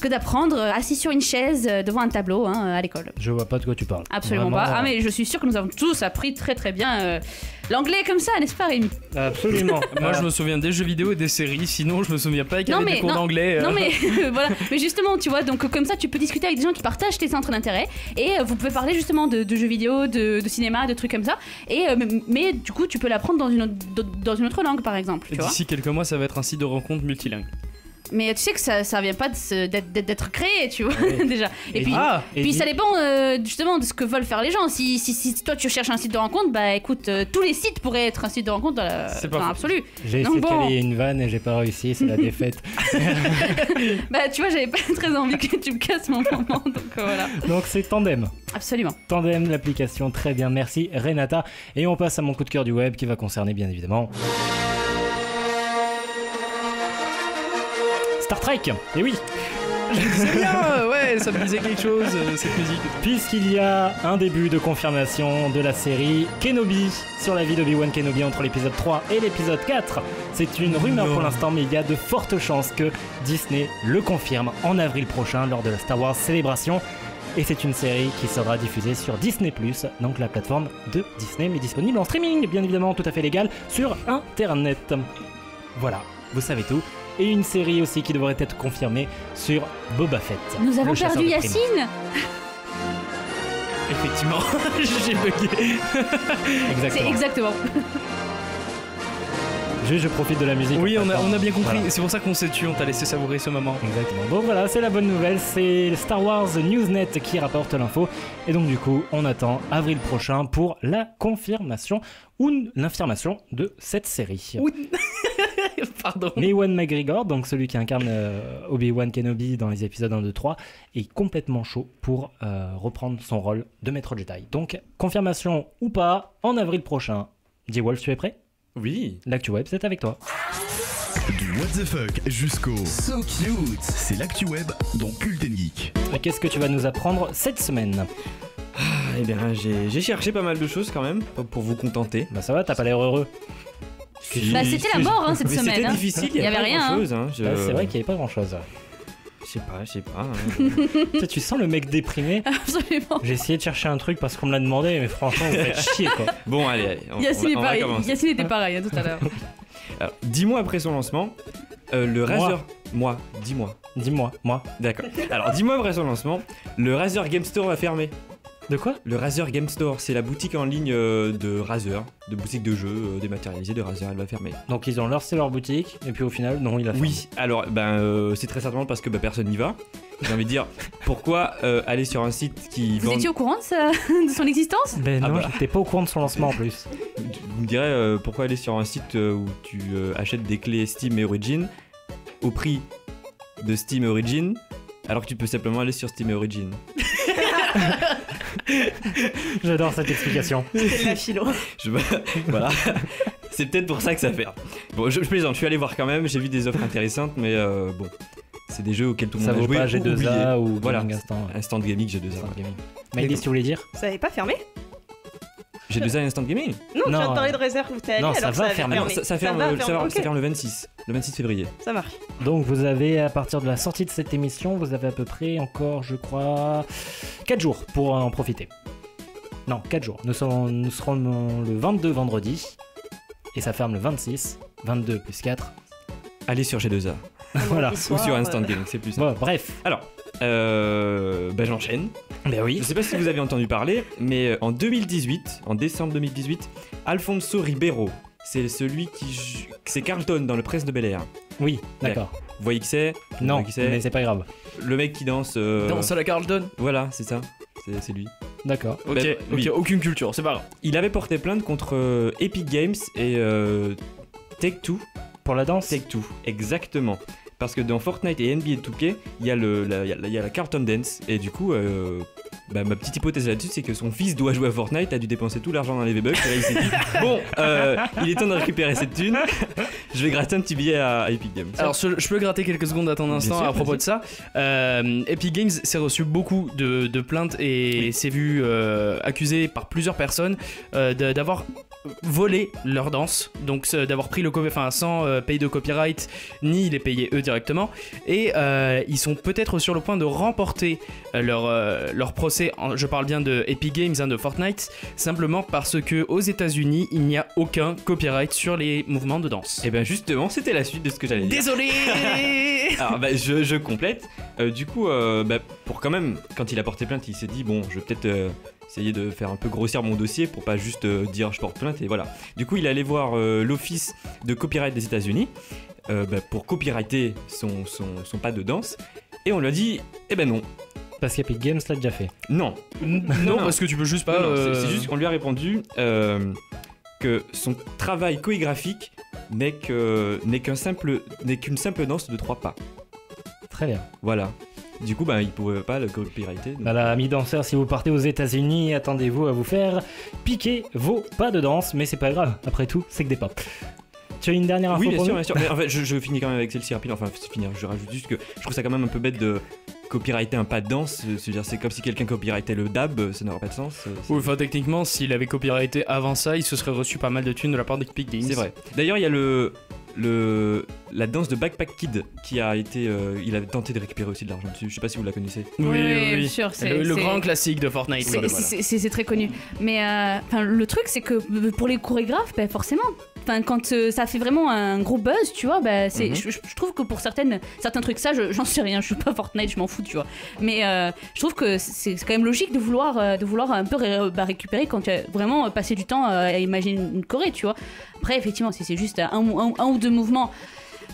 que d'apprendre assis sur une chaise devant un tableau à l'école. Je vois pas de quoi tu parles. Absolument Vraiment, pas. Ah mais je suis sûre que nous avons tous appris très très bien l'anglais comme ça, n'est-ce pas Rémi? Absolument. Moi, je me souviens des jeux vidéo et des séries, sinon je me souviens pas qu'il y avait des cours d'anglais. Non mais voilà, mais justement, tu vois, donc comme ça tu peux discuter avec des gens qui partagent tes centres d'intérêt et vous pouvez parler justement de jeux vidéo, de cinéma, de trucs comme ça. Et mais du coup, tu peux l'apprendre dans une autre langue par exemple, tu vois. D'ici quelques mois, ça va être un site de rencontre multilingue. Mais tu sais que ça vient pas d'être créé, tu vois, déjà. Et Et puis ça dépend justement de ce que veulent faire les gens. Si toi tu cherches un site de rencontre, bah écoute, tous les sites pourraient être un site de rencontre dans l'absolu. J'ai essayé de caler une vanne et j'ai pas réussi, c'est la défaite. Bah tu vois, j'avais pas très envie que tu me casses mon moment, donc voilà. Donc c'est Tandem. Absolument. Tandem, l'application, très bien, merci Renata. Et on passe à mon coup de cœur du web qui va concerner bien évidemment Star Trek. Et oui, C'est bien, ouais, ça me disait quelque chose, cette musique. puisqu'il y a un début de confirmation de la série Kenobi sur la vie d'Obi-Wan Kenobi entre l'épisode 3 et l'épisode 4. C'est une rumeur pour l'instant, mais il y a de fortes chances que Disney le confirme en avril prochain lors de la Star Wars Célébration. Et c'est une série qui sera diffusée sur Disney+, donc la plateforme de Disney, mais disponible en streaming, bien évidemment, tout à fait légal, sur Internet. Voilà, vous savez tout. Et une série aussi qui devrait être confirmée sur Boba Fett. Nous avons le chasseur perdu de primes. Yacine. Effectivement, j'ai bugué. C'est Exactement. exactement. Je profite de la musique. Oui, en on a bien compris. Voilà. C'est pour ça qu'on s'est tué, on t'a laissé savourer ce moment. Exactement. Bon voilà, c'est la bonne nouvelle, c'est Star Wars Newsnet qui rapporte l'info. Et donc du coup, on attend avril prochain pour la confirmation ou l'infirmation de cette série. Pardon. Mais Ewan McGregor, donc celui qui incarne Obi-Wan Kenobi dans les épisodes 1, 2, 3, est complètement chaud pour reprendre son rôle de maître Jedi. Donc, confirmation ou pas, en avril prochain. D-Wolf, tu es prêt ? Oui. L'actu web, c'est avec toi. Du what the fuck jusqu'au so cute. C'est l'actu web dans Cult & Geek. Et qu'est-ce que tu vas nous apprendre cette semaine ? Eh bien, j'ai cherché pas mal de choses quand même, pour vous contenter. Bah ça va, t'as pas l'air heureux. Bah c'était la mort cette Mais semaine. c'était difficile, il y avait avait rien. pas grand chose. Hein. C'est vrai qu'il y avait pas grand-chose. Je sais pas. Hein. Tu sens le mec déprimé. Absolument. J'ai essayé de chercher un truc parce qu'on me l'a demandé, mais franchement, vous faites chier quoi. Bon, allez. Yacine on va est commencer. pareil. Yacine était pareil tout à l'heure. Alors, 10 mois après son lancement, le Razer... Moi, 10 mois. Dis-moi, moi. D'accord. Alors, 10 mois après son lancement, le Razer Game Store va fermer. De quoi ? Le Razer Game Store, c'est la boutique en ligne de Razer, de boutique de jeux dématérialisée de Razer, elle va fermer. Donc ils ont lancé leur boutique, et puis au final, non, il a fermé. Oui, alors c'est très certainement parce que personne n'y va. J'ai envie de dire, pourquoi aller sur un site qui Vous vend... étiez au courant de son existence? Ben Ah non, bah. j'étais pas au courant de son lancement en plus. Vous me direz, pourquoi aller sur un site où tu achètes des clés Steam et Origin au prix de Steam et Origin, alors que tu peux simplement aller sur Steam et Origin. J'adore cette explication. C'est la philo. Voilà. C'est peut-être pour ça que ça fait. Bon, je plaisante, je suis allé voir quand même, j'ai vu des offres intéressantes, mais bon, c'est des jeux auxquels tout le Ça monde a vaut joué pas ou oublié. G2A ou Voilà, Gaming Instant. Instant Gaming, G2A. Instant Gaming. Maëlys, tu voulais dire ? Ça n'avait pas fermé? G2A et Instant Gaming? Non, tu viens Non, de parler de réserve où t'es allé non, alors ça que va avait fermer. fermé. Ça ferme, va ça fermer, ok. ferme le 26 février. Ça marche. Donc vous avez, à partir de la sortie de cette émission, vous avez à peu près encore, je crois, 4 jours pour en profiter. Non, 4 jours. Nous serons le 22 vendredi, et ça ferme le 26, 22 plus 4. Allez sur G2A Voilà. ou sur Instant Gaming, c'est plus simple. Bon, bref. Alors, j'enchaîne. Ben oui. Je sais pas si vous avez entendu parler, mais en décembre 2018, Alfonso Ribeiro, c'est celui c'est Carlton dans le Prince de Bel-Air. Oui, d'accord. Vous voyez qui c'est? Vous Non, voyez qui c'est mais c'est pas grave. Le mec qui danse. Danse à la Carlton. Voilà, c'est ça. C'est lui. D'accord. Ok, Ben, oui. aucune culture, c'est pas grave. Il avait porté plainte contre Epic Games et Take-Two. Pour la danse ? Take-Two, exactement. Parce que dans Fortnite et NBA 2K, il y a la Carlton Dance. Et du coup, ma petite hypothèse là-dessus, c'est que son fils doit jouer à Fortnite, a dû dépenser tout l'argent dans les V-Bucks. Et là, il s'est dit, bon, il est temps de récupérer cette thune. Je vais gratter un petit billet à Epic Games. Alors, je peux gratter quelques secondes à ton instant sûr, à propos vas-y. de ça. Epic Games s'est reçu beaucoup de plaintes et s'est vu accusé par plusieurs personnes d'avoir volé leur danse, donc d'avoir pris sans payer de copyright ni les payer eux directement, et ils sont peut-être sur le point de remporter leur procès. Je parle bien de Epic Games, de Fortnite, simplement parce que aux États-Unis il n'y a aucun copyright sur les mouvements de danse. Et ben justement, c'était la suite de ce que j'allais dire. Désolé. Alors je complète. Du coup, pour quand même, quand il a porté plainte, il s'est dit bon, je vais peut-être essayer de faire un peu grossir mon dossier pour pas juste dire je porte plainte et voilà. Du coup, il est allé voir l'office de copyright des États-Unis pour copyrighter son pas de danse, et on lui a dit eh ben non. Parce qu'Epic Games l'a déjà fait. Non, non, parce que tu peux juste pas. Non, c'est juste qu'on lui a répondu que son travail chorégraphique n'est qu'une simple danse de 3 pas. Très bien. Voilà. Du coup, il pouvait pas le copyrighter. Donc... Voilà, amis danseurs, si vous partez aux États-Unis, attendez-vous à vous faire piquer vos pas de danse, mais c'est pas grave. Après tout, c'est que des pas. Tu as une dernière info Oui, bien pour sûr, nous bien sûr. Mais en fait, je finis quand même avec celle-ci rapide. Enfin, c'est finir. Je rajoute juste que je trouve ça quand même un peu bête de copyrighter un pas de danse. C'est comme si quelqu'un copyrightait le dab, ça n'aurait pas de sens. Oui, enfin, techniquement, s'il avait copyrighté avant ça, il se serait reçu pas mal de thunes de la part d'Epic Games. C'est vrai. D'ailleurs, il y a la danse de Backpack Kid qui a été. Il a tenté de récupérer aussi de l'argent dessus. Je sais pas si vous la connaissez. Oui, bien sûr, c'est le grand classique de Fortnite. C'est très connu. Mais le truc, c'est que pour les chorégraphes, forcément, quand ça fait vraiment un gros buzz, tu vois, je trouve que pour certains trucs, ça, j'en sais rien, je suis pas Fortnite, je m'en fous, tu vois. Mais je trouve que c'est quand même logique de vouloir un peu récupérer quand tu as vraiment passé du temps à imaginer une choré, tu vois. Après, effectivement, si c'est juste un ou deux mouvements,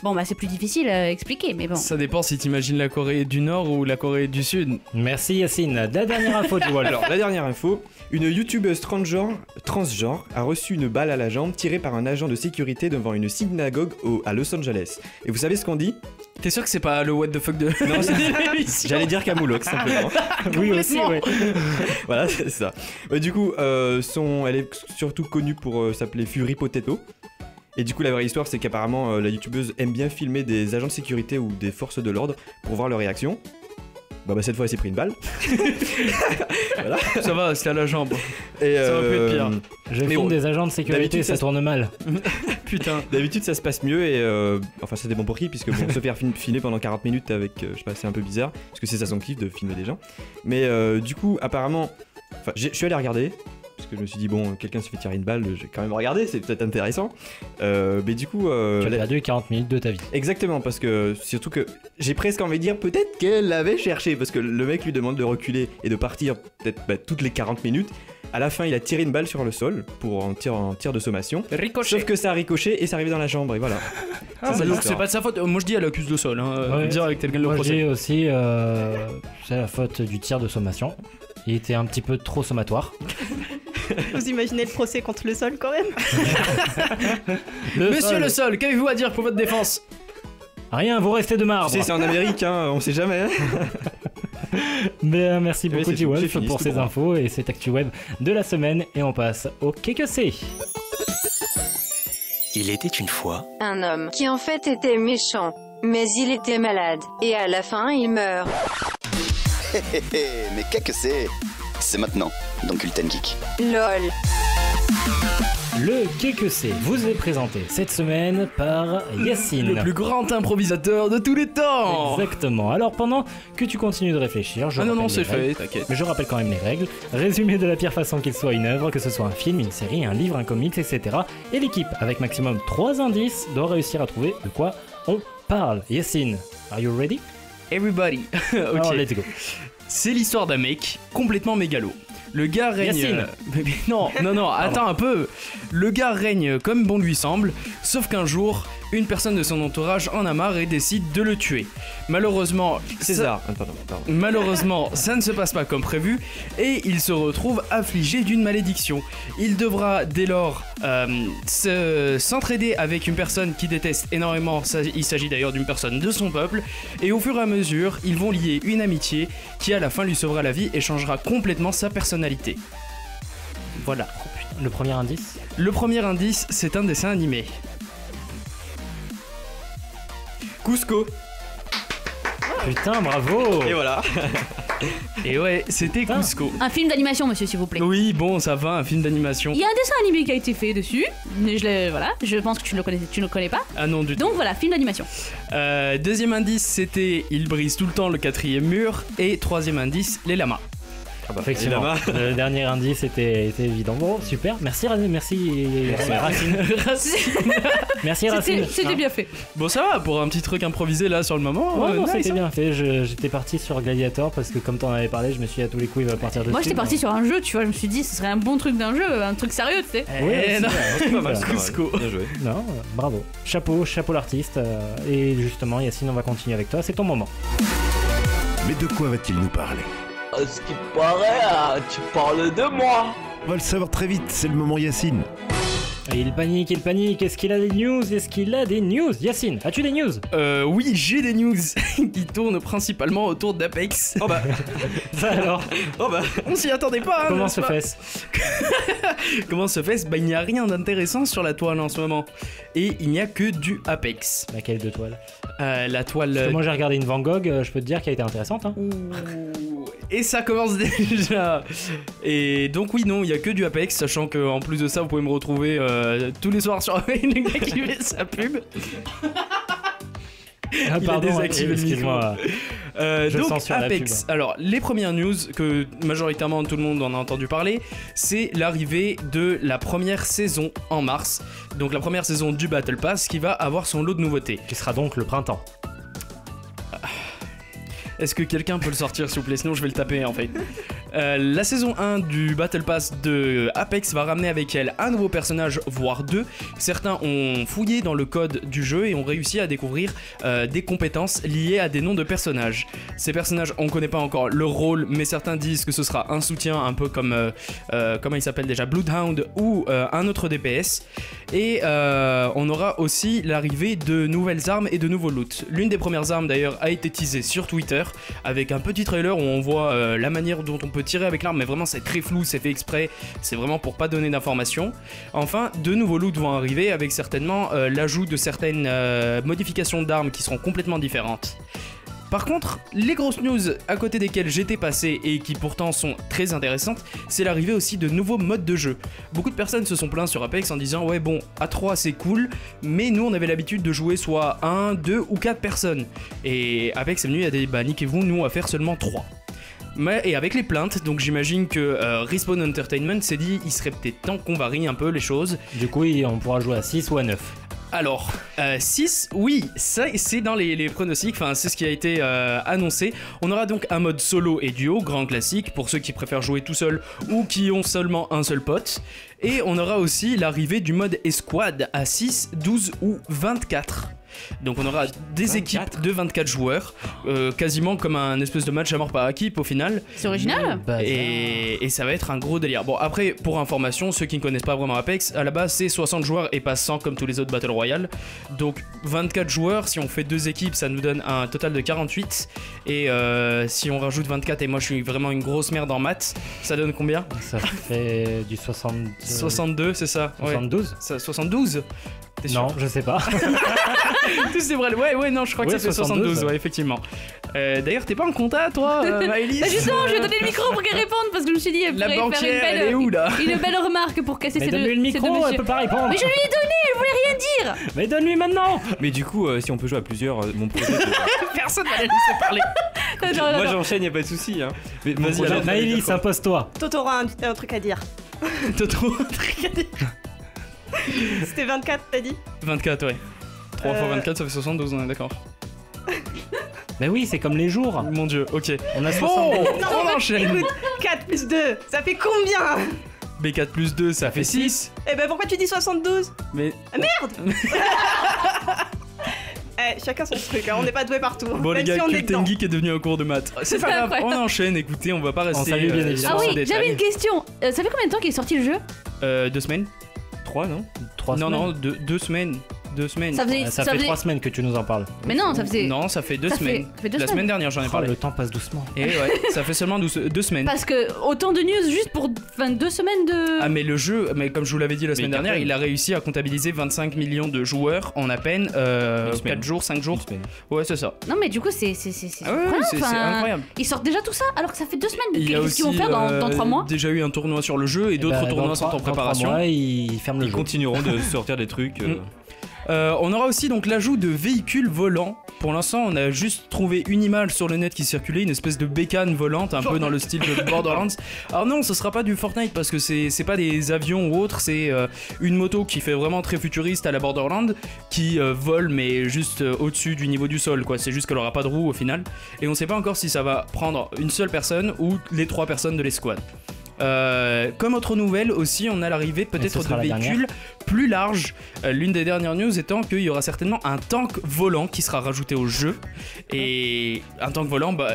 bon, c'est plus difficile à expliquer, mais bon. Ça dépend si t'imagines la Corée du Nord ou la Corée du Sud. Merci Yacine. La dernière info du Wall. Alors, la dernière info, une youtubeuse transgenre a reçu une balle à la jambe tirée par un agent de sécurité devant une synagogue à Los Angeles. Et vous savez ce qu'on dit ? T'es sûr que c'est pas le what the fuck de... Non, j'allais dire Camoulox, simplement. Oui, aussi, ouais. Voilà, c'est ça. Du coup, elle est surtout connue pour s'appeler Fury Potato. Et du coup, la vraie histoire, c'est qu'apparemment, la youtubeuse aime bien filmer des agents de sécurité ou des forces de l'ordre pour voir leur réaction. Cette fois, elle s'est pris une balle. Voilà. Ça va, c'était à la jambe. Et ça aurait pu être pire. Je filme des agents de sécurité, ça tourne mal. Putain. D'habitude, ça se passe mieux et ça dépend pour qui, puisque se faire filmer pendant 40 minutes avec, je sais pas, c'est un peu bizarre, parce que c'est ça son kiff de filmer des gens. Mais du coup, apparemment, je suis allé regarder. Parce que je me suis dit, bon, quelqu'un se fait tirer une balle, j'ai quand même regardé, c'est peut-être intéressant. Mais du coup. Tu as perdu 40 minutes de ta vie. Exactement, parce que surtout que j'ai presque envie de dire peut-être qu'elle l'avait cherché, parce que le mec lui demande de reculer et de partir peut-être toutes les 40 minutes. À la fin, il a tiré une balle sur le sol pour en tir de sommation. Ricochet. Sauf que ça a ricoché et ça arrivait dans la jambe, et voilà. C'est pas de sa faute. Moi je dis, elle accuse le sol. Direct, quelqu'un le procès. Moi je dis aussi, c'est la faute du tir de sommation. Il était un petit peu trop sommatoire. Vous imaginez le procès contre le sol quand même. Monsieur le sol, qu'avez-vous à dire pour votre défense ? Rien, vous restez de marbre. Tu sais, c'est en Amérique, on sait jamais. Mais merci beaucoup T-Wolf pour ces droit. infos et cette actu web de la semaine. Et on passe au que c'est. Il était une fois un homme qui en fait était méchant, mais il était malade, et à la fin il meurt. mais qu'est-ce que c'est maintenant, dans Culten Geek. LOL. Le que c'est vous est présenté cette semaine par Yacine. Le plus grand improvisateur de tous les temps. Exactement. Alors pendant que tu continues de réfléchir, c'est fait, t'inquiète. Mais je rappelle quand même les règles. Résumé de la pire façon qu'il soit une œuvre, que ce soit un film, une série, un livre, un comics, etc. Et l'équipe, avec maximum 3 indices, doit réussir à trouver de quoi on parle. Yacine, are you ready? Everybody. Ok. Alors, let's go. C'est l'histoire d'un mec complètement mégalo. Le gars règne... Yacine. Non, attends un peu. Le gars règne comme bon lui semble, sauf qu'un jour, une personne de son entourage en a marre et décide de le tuer. Malheureusement... César. Malheureusement, ça ne se passe pas comme prévu, et il se retrouve affligé d'une malédiction. Il devra dès lors s'entraider avec une personne qu'il déteste énormément, il s'agit d'ailleurs d'une personne de son peuple, et au fur et à mesure, ils vont lier une amitié qui à la fin lui sauvera la vie et changera complètement sa personnalité. Voilà. Le premier indice? Le premier indice, c'est un dessin animé. Cusco. Putain, bravo. Et voilà. Et ouais, c'était Cusco. Un film d'animation, monsieur, s'il vous plaît. Oui, bon, ça va, un film d'animation. Il y a un dessin animé qui a été fait dessus. Je pense que tu ne le connais pas. Ah non, du tout. Donc voilà, film d'animation. Deuxième indice, c'était il brise tout le temps le quatrième mur. Et troisième indice, les lamas. Ah bah, Effectivement, le dernier indice était évident. Bon, super, merci Racine. Merci Racine. C'était bien fait. Bon, ça va, pour un petit truc improvisé là sur le moment. Ouais, non, nice, c'était hein. bien fait. J'étais parti sur Gladiator parce que comme t'en avais parlé, je me suis dit à tous les coups il va partir dessus. Moi j'étais parti sur un jeu, tu vois, je me suis dit ce serait un bon truc d'un jeu, un truc sérieux, tu sais. Ouais, non. c'est pas mal. Cusco. Bien joué. Non, bravo. Chapeau l'artiste. Et justement, Yacine, on va continuer avec toi. C'est ton moment. Mais de quoi va-t-il nous parler? À ce qui paraît, tu parles de moi. On va le savoir très vite, c'est le moment Yacine. Et il panique. Est-ce qu'il a des news? Yacine, as-tu des news? Oui, j'ai des news qui tournent principalement autour d'Apex. Oh bah. Ça alors. Oh bah. On s'y attendait pas. Comment n'est-ce se pas fait-ce? Comment se fait-ce? Bah, il n'y a rien d'intéressant sur la toile en ce moment. Et il n'y a que du Apex. Laquelle de toile? La toile. Parce que moi j'ai regardé une Van Gogh, je peux te dire qu'elle a été intéressante. Hein. Et ça commence déjà. Et donc oui, non, il y a que du Apex, sachant que en plus de ça, vous pouvez me retrouver tous les soirs sur le gars qui fait sa pub. Ah Il pardon, a désactivé le micro. excuse-moi. Je Donc censure la Apex. pub. Alors les premières news que majoritairement tout le monde en a entendu parler, c'est l'arrivée de la première saison en mars. Donc la première saison du Battle Pass qui va avoir son lot de nouveautés. Qui sera donc le printemps. Est-ce que quelqu'un peut le sortir s'il vous plaît? Sinon je vais le taper en fait. La saison 1 du Battle Pass de Apex va ramener avec elle un nouveau personnage, voire deux. Certains ont fouillé dans le code du jeu et ont réussi à découvrir des compétences liées à des noms de personnages. Ces personnages, on connaît pas encore leur rôle, mais certains disent que ce sera un soutien un peu comme, comment il s'appelle déjà, Bloodhound ou un autre DPS. Et on aura aussi l'arrivée de nouvelles armes et de nouveaux loots. L'une des premières armes d'ailleurs a été teasée sur Twitter avec un petit trailer où on voit la manière dont on peut tirer avec l'arme, mais vraiment c'est très flou, c'est fait exprès, c'est vraiment pour pas donner d'informations. Enfin, de nouveaux loots vont arriver avec certainement l'ajout de certaines modifications d'armes qui seront complètement différentes. Par contre, les grosses news à côté desquelles j'étais passé et qui pourtant sont très intéressantes, c'est l'arrivée aussi de nouveaux modes de jeu. Beaucoup de personnes se sont plaints sur Apex en disant ouais bon, à 3 c'est cool, mais nous on avait l'habitude de jouer soit 1, 2 ou 4 personnes. Et Apex est venu, il y a des bah niquez-vous, nous on va faire seulement 3. Et avec les plaintes, donc j'imagine que Respawn Entertainment s'est dit il serait peut-être temps qu'on varie un peu les choses. Du coup, on pourra jouer à 6 ou à 9. Alors, 6, oui, ça c'est dans les pronostics, enfin c'est ce qui a été annoncé. On aura donc un mode solo et duo, grand classique, pour ceux qui préfèrent jouer tout seul ou qui ont seulement un seul pote. Et on aura aussi l'arrivée du mode escouade à 6, 12 ou 24. Donc on aura des équipes de 24 joueurs, quasiment comme un espèce de match à mort par équipe au final. C'est original. Et ça va être un gros délire. Bon après, pour information, ceux qui ne connaissent pas vraiment Apex, à la base c'est 60 joueurs et pas 100 comme tous les autres Battle Royale. Donc 24 joueurs, si on fait 2 équipes, ça nous donne un total de 48. Et si on rajoute 24, et moi je suis vraiment une grosse merde en maths, ça donne combien? Ça fait du 62, c'est ça? 72 ouais. 72. Non, je sais pas. Tous c'est vrai. Ouais, non, je crois que ça fait 72, ouais, effectivement. D'ailleurs, t'es pas en compta, toi, Maëlys? Bah justement, je vais donner le micro pour qu'elle réponde parce que je me suis dit, elle La pourrait banquière, faire elle est où, là? une belle remarque pour casser Mais ces deux. donne-lui le micro, ces deux elle peut pas répondre. Mais je lui ai donné, elle voulait rien dire. Mais donne-lui maintenant. Mais du coup, si on peut jouer à plusieurs, mon projet. Personne va la laisser parler. Moi j'enchaîne, y a pas de souci. Hein. Mais Vas-y, alors, Maëlys, impose-toi. Toto aura un truc à dire. Toto, un truc à dire. C'était 24, t'as dit? 24, ouais. 3 fois 24, ça fait 72, on est d'accord. Bah oui, c'est comme les jours. Mon dieu, ok. On a Bon, 72. on enchaîne. Écoute, 4 plus 2, ça fait combien? B4 plus 2, ça fait 6. Eh ben pourquoi tu dis 72? Mais. Ah, merde. Chacun son truc, hein, on n'est pas doué partout. Bon, les même gars, si on est Cult dedans. Geek est devenu un cours de maths. C'est pas grave, on enchaîne, écoutez, on va pas rester. salue, bien évidemment. Ah sur oui, ce détail. j'avais une question. Ça fait combien de temps qu'il est sorti le jeu? 2 semaines. 3, non? 3 Non, semaines. non, 2 semaines. 2 semaines. Ça faisait- Ça ça fait faisait- 3 semaines que tu nous en parles. Mais non, ça faisait. Non, ça fait 2 Ça fait- semaines. ça fait 2 La semaines. semaine dernière, j'en ai Oh, parlé. le temps passe doucement. Et ouais, ça fait seulement 2 semaines. Parce que autant de news juste pour 2 semaines de. Ah mais le jeu, mais comme je vous l'avais dit la semaine il dernière, cartonne. il a réussi à comptabiliser 25 millions de joueurs en à peine 4 jours, 5 jours. Ouais, c'est ça. Non, mais du coup, c'est Ah ouais, incroyable. c'est incroyable. Ils sortent déjà tout ça alors que ça fait 2 semaines. Il y a Qu'est-ce qu'ils vont aussi faire dans 3 mois déjà eu un tournoi sur le jeu et d'autres Bah, tournois dans sont en 3 préparation. mois, ils ferment le Ils jeu. continueront de sortir des trucs. On aura aussi donc l'ajout de véhicules volants. Pour l'instant, on a juste trouvé une image sur le net qui circulait, une espèce de bécane volante, un peu dans le style de Borderlands. Alors non, ce sera pas du Fortnite parce que c'est pas des avions ou autre, c'est une moto qui fait vraiment très futuriste à la Borderlands, qui vole mais juste au-dessus du niveau du sol, quoi. C'est juste qu'elle aura pas de roue au final. Et on sait pas encore si ça va prendre une seule personne ou les 3 personnes de l'escouade. Comme autre nouvelle aussi, on a l'arrivée ce peut-être de sera la véhicules plus larges. L'une des dernières news étant qu'il y aura certainement un tank volant qui sera rajouté au jeu. Et un tank volant, bah,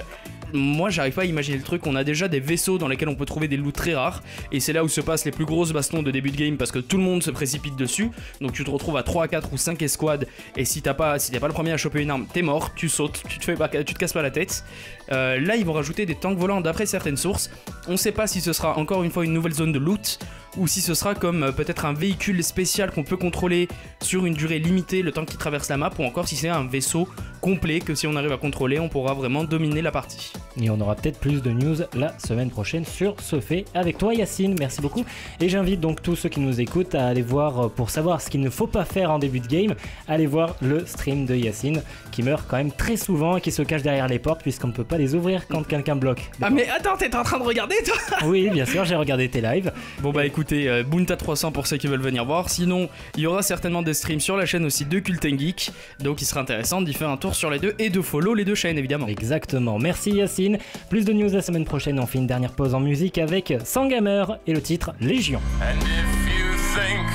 moi j'arrive pas à imaginer le truc. On a déjà des vaisseaux dans lesquels on peut trouver des loots très rares. Et c'est là où se passent les plus grosses bastons de début de game parce que tout le monde se précipite dessus. Donc tu te retrouves à 3, 4 ou 5 escouades. Et si t'es pas le premier à choper une arme, t'es mort, tu sautes, tu te casses pas la tête. Là ils vont rajouter des tanks volants d'après certaines sources. On sait pas si ce sera encore une fois une nouvelle zone de loot ou si ce sera comme peut-être un véhicule spécial qu'on peut contrôler sur une durée limitée le temps qu'il traverse la map, ou encore si c'est un vaisseau complet que si on arrive à contrôler on pourra vraiment dominer la partie. Et on aura peut-être plus de news la semaine prochaine sur ce fait avec toi Yacine, merci beaucoup. Et j'invite donc tous ceux qui nous écoutent à aller voir, pour savoir ce qu'il ne faut pas faire en début de game, allez voir le stream de Yacine qui meurt quand même très souvent et qui se cache derrière les portes puisqu'on ne peut pas les ouvrir quand quelqu'un bloque. Ah mais attends, t'es en train de regarder toi? Oui bien sûr, j'ai regardé tes lives. Bon bah écoutez, Bunta 300 pour ceux qui veulent venir voir. Sinon, il y aura certainement des streams sur la chaîne aussi de Cult & Geek. Donc il sera intéressant d'y faire un tour sur les deux et de follow les deux chaînes évidemment. Exactement, merci Yacine. Plus de news la semaine prochaine, on fait une dernière pause en musique avec Sangamer et le titre Légion. And if you think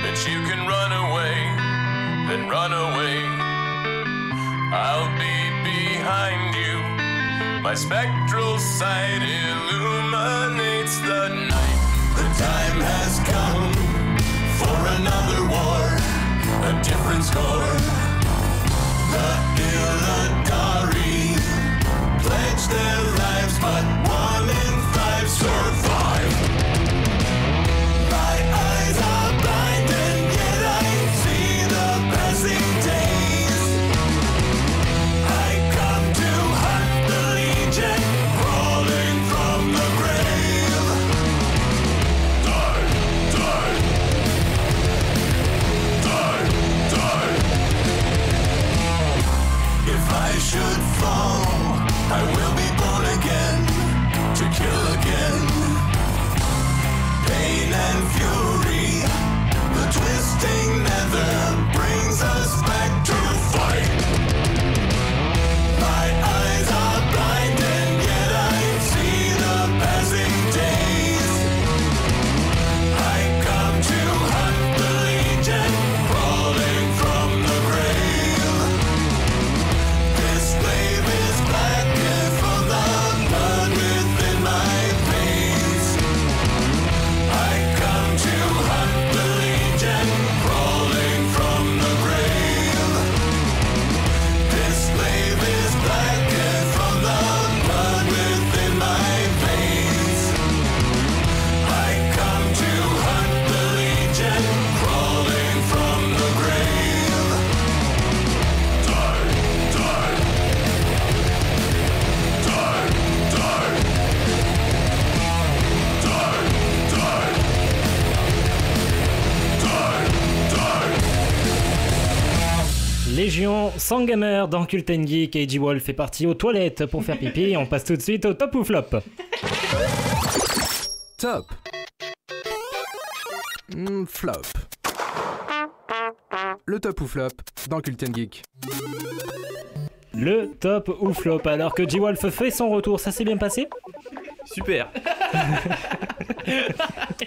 that you can run away, then run away. I'll be behind you. My spectral sight illuminates the night. The time has come for another war, a different score. The Illidari pledge their lives, but 1 in 5 survive. My eyes are blind and yet I see the passing days. I come to hunt the legion, crawling from the grave. Die, die. Die, die. If I should fall, I will be born again, to kill again. Pain and fury, the twisting nether brings us back to fight. My eyes are blind and yet I see the passing days. I come to hunt the legion, crawling from the grave. This grave is blackened from the blood within my veins. I come to hunt the legion, crawling from the grave. This grave is blackened from the blood within my veins. I come to hunt the legion, crawling from the grave. Die, die. Die, die. Die, die. Die, die. Légion, Sangamer dans Cult & Geek et G-Wolf fait partie aux toilettes pour faire pipi et on passe tout de suite au top ou flop. Top. Flop. Le top ou flop dans Cult & Geek. Le top ou flop alors que G-Wolf fait son retour, ça s'est bien passé? Super.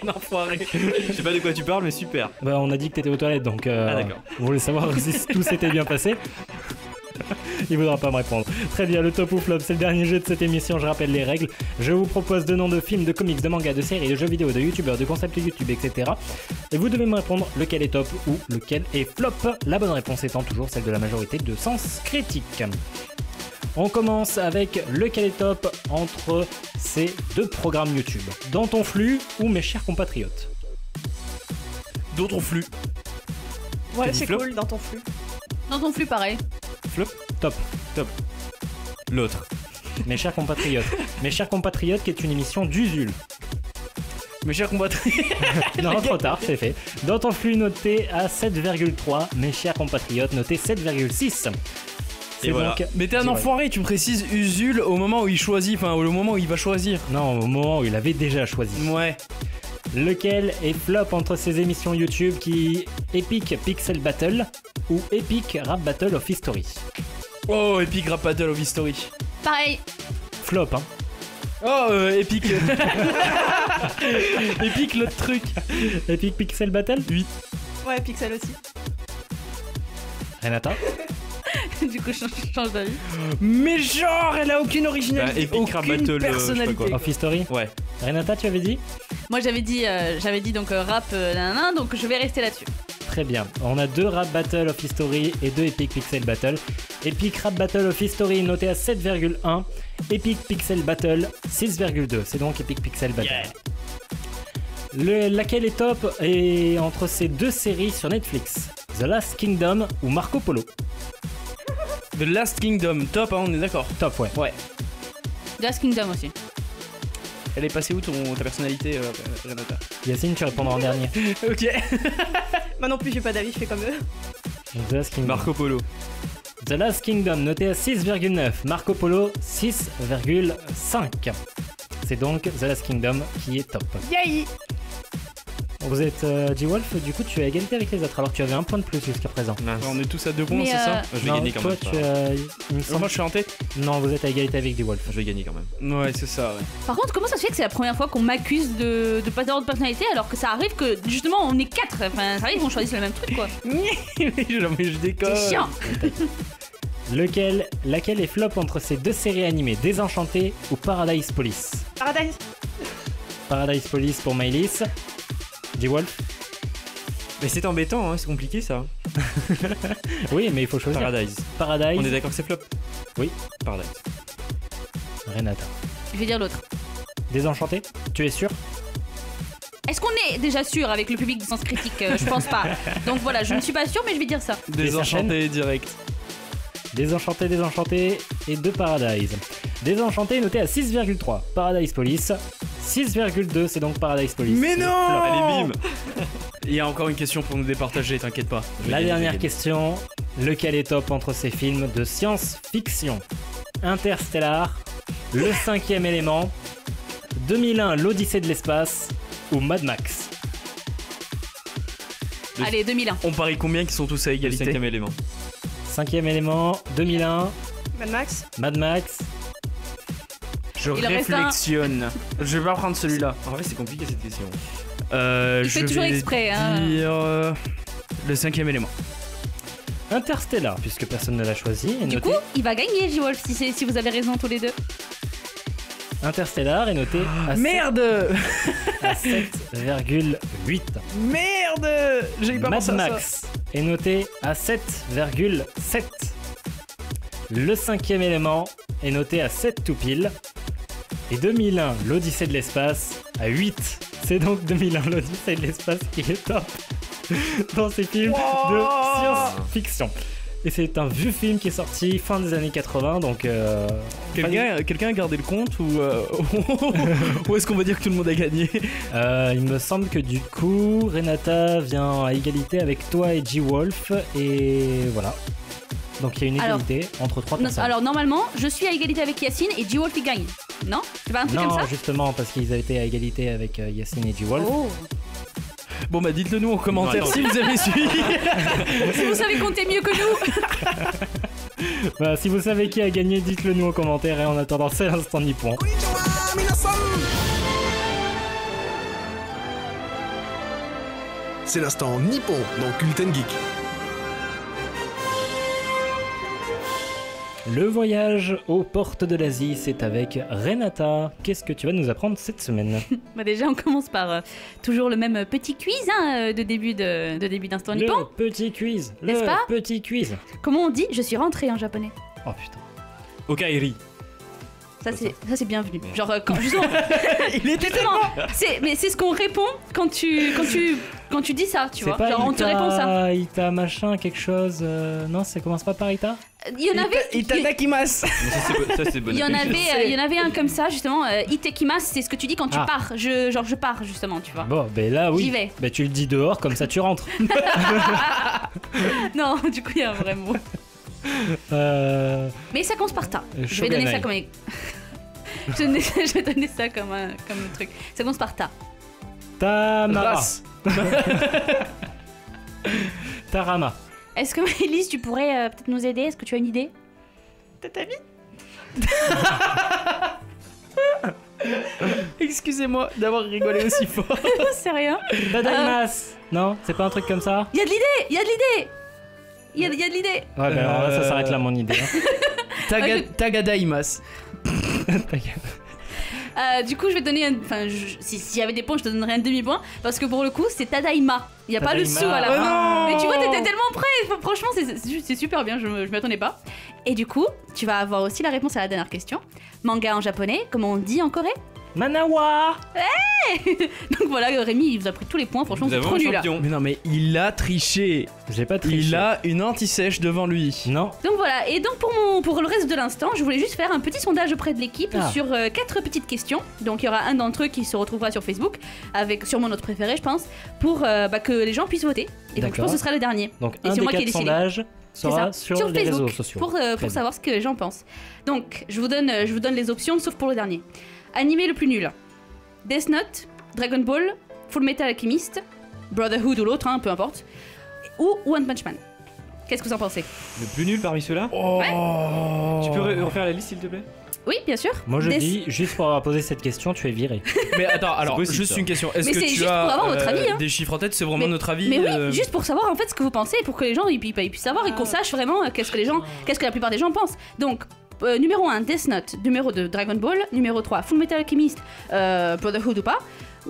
L'enfoiré. Je sais pas de quoi tu parles mais super. Bah on a dit que t'étais aux toilettes donc Ah, d'accord. on voulait savoir si tout s'était bien passé. Il voudra pas me répondre. Très bien, le top ou flop, c'est le dernier jeu de cette émission. Je rappelle les règles. Je vous propose 2 noms de films, de comics, de mangas, de séries, de jeux vidéo, de youtubeurs, de concepts YouTube, etc. Et vous devez me répondre lequel est top ou lequel est flop. La bonne réponse étant toujours celle de la majorité de sens critique. On commence avec lequel est top entre ces 2 programmes YouTube. Dans ton flux ou mes chers compatriotes? Dans ton flux. Ouais, T'as dit c'est flop cool dans ton flux. Dans ton flux, pareil. Flop? Top. Top. L'autre. Mes chers compatriotes. Mes chers compatriotes qui est une émission d'Usul. Mes chers compatriotes. Non, trop tard, c'est fait. Dans ton flux noté à 7,3, mes chers compatriotes noté 7,6. Et voilà. Mais t'es un enfoiré, tu précises Usul au moment où il choisit, enfin au moment où il va choisir. Non, au moment où il avait déjà choisi. Ouais. Lequel est flop entre ces émissions YouTube qui Epic Pixel Battle ou Epic Rap Battle of History? Oh, Epic Rap Battle of History. Pareil. Flop, hein. Oh, Epic. Epic l'autre truc. Epic Pixel Battle? Oui. Ouais, Pixel aussi. Renata? Du coup, je change d'avis. Mais genre, elle a aucune originalité, Epic Rap aucune Battle, personnalité. Of History? Ouais. Renata, tu avais dit? Moi, j'avais dit donc rap, nanana, donc je vais rester là-dessus. Très bien. On a 2 Rap Battle of History et 2 Epic Pixel Battle. Epic Rap Battle of History noté à 7,1. Epic Pixel Battle 6,2. C'est donc Epic Pixel Battle. Laquelle est top est entre ces 2 séries sur Netflix? The Last Kingdom ou Marco Polo? The Last Kingdom, top, hein, on est d'accord. Top, ouais. Ouais. Last Kingdom aussi. Elle est passée où ta personnalité, Renata? Yacine, tu répondras en dernier. Ok. Moi non plus, j'ai pas d'avis, je fais comme eux. The Last Kingdom. Marco Polo. The Last Kingdom noté à 6,9. Marco Polo 6,5. C'est donc The Last Kingdom qui est top. Yay! Vous êtes G-Wolf, du coup tu es à égalité avec les autres alors que tu avais un point de plus jusqu'à présent. On est tous à 2 points, Mais, c'est ça? Je vais Non, gagner quand toi, même. tu as... il me semble- Moi je suis en tête. Non, vous êtes à égalité avec G-Wolf. Je vais gagner quand même. Ouais, c'est ça, ouais. Par contre, comment ça se fait que c'est la première fois qu'on m'accuse de pas d'avoir de personnalité alors que ça arrive que justement on est 4? Enfin, ça arrive qu'on choisisse le même truc quoi. je déconne. C'est chiant. Laquelle est flop entre ces 2 séries animées, Désenchanté ou Paradise Police? Paradise. Paradise Police pour Maëlys. G-Wolf? Mais c'est embêtant, hein, c'est compliqué ça. Oui, mais il faut choisir. Paradise. Paradise. On est d'accord que c'est flop? Oui. Paradise. Renata. Je vais dire l'autre. Désenchanté? Tu es sûr? Est-ce qu'on est déjà sûr avec le public de Sens Critique? Je pense pas. Donc voilà, je ne suis pas sûre, mais je vais dire ça. Désenchanté direct. Désenchanté et 2 Paradise. Désenchanté noté à 6,3. Paradise Police 6,2, c'est donc Paradise Police. Mais non! Allez, bim! Il y a encore une question pour nous départager, t'inquiète pas. La dernière question, lequel est top entre ces films de science-fiction? Interstellar, Le 5e élément, 2001, l'Odyssée de l'espace ou Mad Max? Allez, 2001. On parie combien qui sont tous à Le égalité? 5e élément. 5e élément, 2001, Mad Max. Mad Max. Je Il en reste un. réflexionne. Je vais pas prendre celui-là. En vrai, c'est compliqué cette question. Il fait toujours exprès, hein. Dire le 5e élément. Interstellar, puisque personne ne l'a choisi. Est Du noté. coup, il va gagner, J-Wolf, si vous avez raison tous les deux. Interstellar est noté à Merde! à 7,8. Merde! J'ai pas Mad pensé à Max est noté à 7,7. Le 5e élément est noté à 7 tout pile. Et 2001, l'Odyssée de l'espace, à 8. C'est donc 2001, l'Odyssée de l'espace qui est top dans ces films de science-fiction. Et c'est un vieux film qui est sorti fin des années 80, donc... Quelqu'un a gardé le compte ou ou est-ce qu'on va dire que tout le monde a gagné? Il me semble que du coup, Renata vient à égalité avec toi et G-Wolf, et voilà. Donc il y a une égalité entre 3 personnes. Alors normalement, je suis à égalité avec Yacine et J-Wolf il gagne. Non? C'est pas un truc Non, comme ça? justement, parce qu'ils avaient été à égalité avec Yacine et G-Wolf. Oh. Bon bah dites-le nous en commentaire Non, si vous avez suivi. Si vous savez compter mieux que nous. Bah, si vous savez qui a gagné, dites-le nous en commentaire, et en attendant, c'est l'instant nippon. C'est l'instant nippon dans Cult & Geek. Le voyage aux portes de l'Asie, c'est avec Renata. Qu'est-ce que tu vas nous apprendre cette semaine? Bah déjà, on commence par toujours le même petit quiz de début d'Instant Le Nippon. petit quiz. N'est-ce pas petit quiz. Comment on dit je suis rentré en japonais? Oh putain. Okairi. Ça c'est bienvenu. Genre quand justement. Il était justement, mais c'est ce qu'on répond quand tu dis ça, tu vois. Pas Genre on te répond ça. Ita machin quelque chose. Non, ça commence pas par Ita. Il y en avait. Itadakimasu. Ça c'est bon. Il y en avait un comme ça justement. Itekimasu, c'est ce que tu dis quand tu pars. Je pars justement, tu vois. Bon, ben là oui. J'y vais. Ben tu le dis dehors comme ça tu rentres. Non, du coup il y a un vrai mot. Mais ça commence par ta. Je vais donner ça comme je vais donner ça comme truc. Ça commence par ta. Tamara. Tarama. Est-ce que Elise, tu pourrais peut-être nous aider? Est-ce que tu as une idée? Tatami. Excusez-moi d'avoir rigolé aussi fort. C'est rien. Dadaimas. Non, c'est pas un truc comme ça? Il y a de l'idée. Il y a de l'idée. Ouais, ben alors là, ça s'arrête là mon idée. Tagadaimas. Du coup, je vais te donner s'il y avait des points, je te donnerais un demi-point. Parce que pour le coup, c'est Tadaima. Il n'y a pas le sou à la fin. Mais tu vois, t'étais tellement près. Franchement, c'est super bien. Je m'y attendais pas. Et du coup, tu vas avoir aussi la réponse à la dernière question. Manga en japonais, comment on dit en Corée? Manawa. Donc voilà, Rémi, il vous a pris tous les points. Franchement, c'est trop nul là. Mais non, mais il a triché. J'ai pas triché. Il a une anti-sèche devant lui. Non. Donc voilà, et donc pour le reste de l'instant, je voulais juste faire un petit sondage auprès de l'équipe sur 4 petites questions. Donc il y aura un d'entre eux qui se retrouvera sur Facebook, avec sûrement notre préféré, je pense, pour que les gens puissent voter. Et donc je pense que ce sera le dernier. Donc et un c'est des moi qui ai 4 décidé. sondages sera sur les Facebook, réseaux sociaux. pour savoir ce que les gens pensent. Donc je vous donne les options, sauf pour le dernier. Animé le plus nul: Death Note, Dragon Ball, Full Metal Alchemist, Brotherhood ou l'autre, peu importe, ou One Punch Man. Qu'est-ce que vous en pensez? Le plus nul parmi ceux-là? Tu peux refaire la liste s'il te plaît? Oui, bien sûr. Moi je dis, juste pour avoir posé cette question, tu es viré. Mais attends, alors possible, juste ça. une question. Est-ce Mais que c'est tu juste as pour avoir votre avis, des chiffres en tête? C'est vraiment notre avis. Mais oui, juste pour savoir en fait ce que vous pensez, pour que les gens ils puissent savoir et qu'on sache vraiment qu'est-ce que la plupart des gens pensent. Donc numéro 1, Death Note, numéro 2, Dragon Ball, numéro 3, Full Metal Alchemist, Brotherhood ou pas,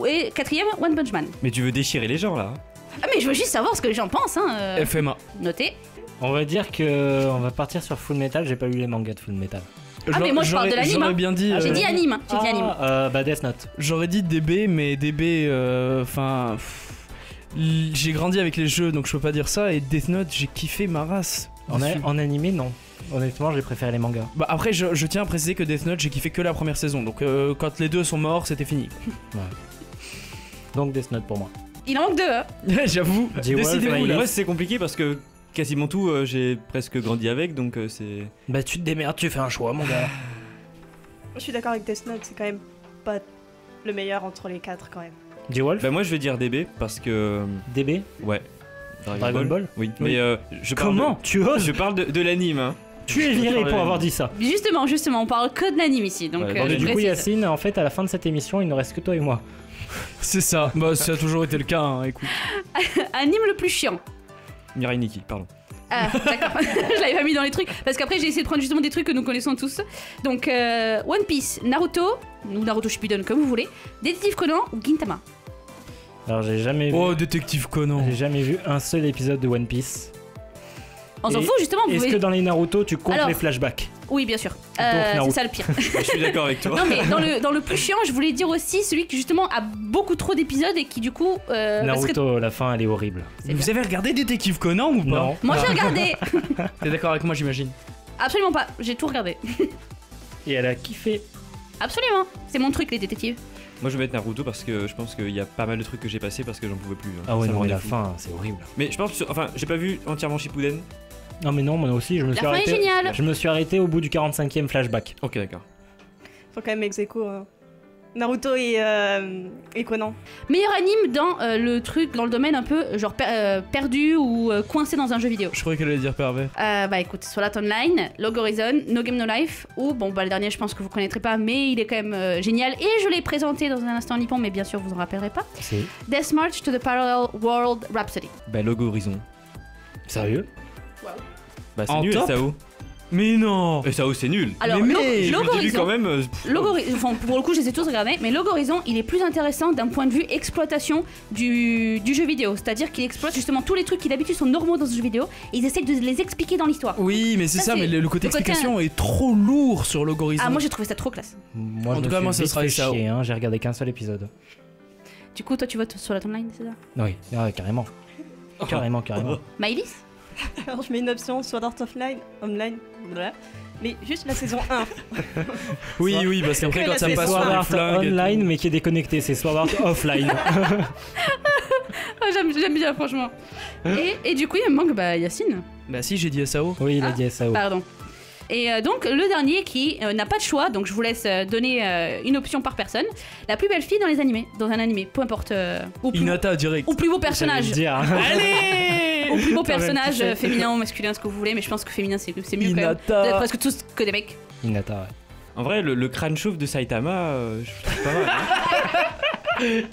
et 4ème, One Punch Man. Mais tu veux déchirer les gens là? Ah mais je veux juste savoir ce que les gens pensent, FMA. Notez. On va dire que on va partir sur Full Metal, j'ai pas lu les mangas de Full Metal. Ah mais moi je parle de l'anime. J'aurais bien dit. J'ai dit anime, bah Death Note. J'aurais dit DB, mais DB, enfin. J'ai grandi avec les jeux, donc je peux pas dire ça. Et Death Note, j'ai kiffé ma race. En animé, non. Honnêtement, j'ai préféré les mangas. Bah après, je tiens à préciser que Death Note, j'ai kiffé que la première saison. Donc quand les deux sont morts, c'était fini. Ouais. Donc Death Note pour moi. Il en manque 2. J'avoue. Décidez-vous là. Moi c'est compliqué parce que quasiment tout j'ai presque grandi avec, donc c'est... Bah tu te démerdes, tu fais un choix mon gars. Je suis d'accord avec Death Note, c'est quand même pas le meilleur entre les 4 quand même. D-Wolf? Bah moi je vais dire DB parce que... DB? Ouais. Dragon Ball? Oui, mais Comment tu oses? Je parle de l'anime, hein. Tu es viré pour avoir dit ça. Justement, on parle que de l'anime ici. Donc, du coup, Yacine, en fait, à la fin de cette émission, il ne reste que toi et moi. C'est ça. Bah, ça a toujours été le cas, hein, écoute. Anime le plus chiant. Mirai Nikki, pardon. Ah, d'accord. Je l'avais pas mis dans les trucs. Parce qu'après, j'ai essayé de prendre justement des trucs que nous connaissons tous. Donc, One Piece, Naruto, ou Naruto Shippuden, comme vous voulez, Détective Conan ou Gintama. Alors, j'ai jamais vu. Oh, Détective Conan. J'ai jamais vu un seul épisode de One Piece. On s'en fout justement. Est-ce que dans les Naruto, tu comptes les flashbacks? Oui, bien sûr. C'est ça le pire. Je suis d'accord avec toi. Non, mais dans le plus chiant, je voulais dire aussi celui qui justement a beaucoup trop d'épisodes et qui du coup. Naruto, la fin, elle est horrible. Vous avez regardé Détective Conan ou pas? Non. Moi, j'ai regardé. T'es d'accord avec moi, j'imagine? Absolument pas. J'ai tout regardé. Et elle a kiffé. Absolument. C'est mon truc, les détectives. Moi je vais mettre Naruto parce que je pense qu'il y a pas mal de trucs que j'ai passé parce que j'en pouvais plus. Ah ouais, non, mais la fin, c'est horrible. Mais je pense que, enfin, j'ai pas vu entièrement Shippuden. Non mais non, moi aussi, je me suis arrêté. La fin est géniale. Je me suis arrêté au bout du 45e flashback. Ok, d'accord. Faut quand même ex-aequo, hein. Naruto et Conan. Meilleur anime dans le truc, dans le domaine un peu genre perdu ou coincé dans un jeu vidéo. Je croyais qu'elle allait dire pervers. Bah écoute, Sword Art Online, Log Horizon, No Game No Life, ou bon bah le dernier je pense que vous connaîtrez pas mais il est quand même génial et je l'ai présenté dans un instant nippon mais bien sûr vous en rappellerez pas. Si. Death March to the Parallel World Rhapsody. Bah Log Horizon. Sérieux? Wow. Bah c'est En nul top SAO. Mais non. Et ça, c'est nul. Alors, Mais Je me dis Logorizon, quand même. enfin, pour le coup, je les ai tous regardés, mais Logorizon, il est plus intéressant d'un point de vue exploitation du jeu vidéo. C'est-à-dire qu'il exploite justement tous les trucs qui d'habitude sont normaux dans ce jeu vidéo et ils essayent de les expliquer dans l'histoire. Oui, mais c'est ça, mais le côté le côté- explication est trop lourd sur Logorizon. Ah, moi j'ai trouvé ça trop classe. Moi, En je tout me cas, suis moi, ça vite sera fait SAO. chier, hein, j'ai regardé qu'un seul épisode. Du coup, toi tu votes sur la timeline, c'est ça? Oui, carrément. Carrément. Maëlys? Alors je mets une option Sword Art Online, voilà. Mais juste la saison 1. Oui, parce qu'après, quand ça C'est passe Sword sur les Art flingues. et Online, mais qui est déconnecté, c'est Sword Art Offline. Ah, j'aime bien, franchement. Et du coup, il me manque Yacine. tout. Bah, si, j'ai dit SAO. Oui, il a dit SAO. Pardon. Et donc, le dernier qui n'a pas de choix, donc je vous laisse donner une option par personne. La plus belle fille dans les animés, dans un animé, peu importe. Ou Hinata, direct. Ou plus beau personnage. J'allais le dire. Allez. Ou plus beau Putain, personnage, même, tu sais. féminin ou masculin, ce que vous voulez, mais je pense que féminin c'est mieux quand même. Hinata. Vous êtes presque tous que des mecs. Hinata, ouais. En vrai, le crâne chauve de Saitama, je trouve pas mal.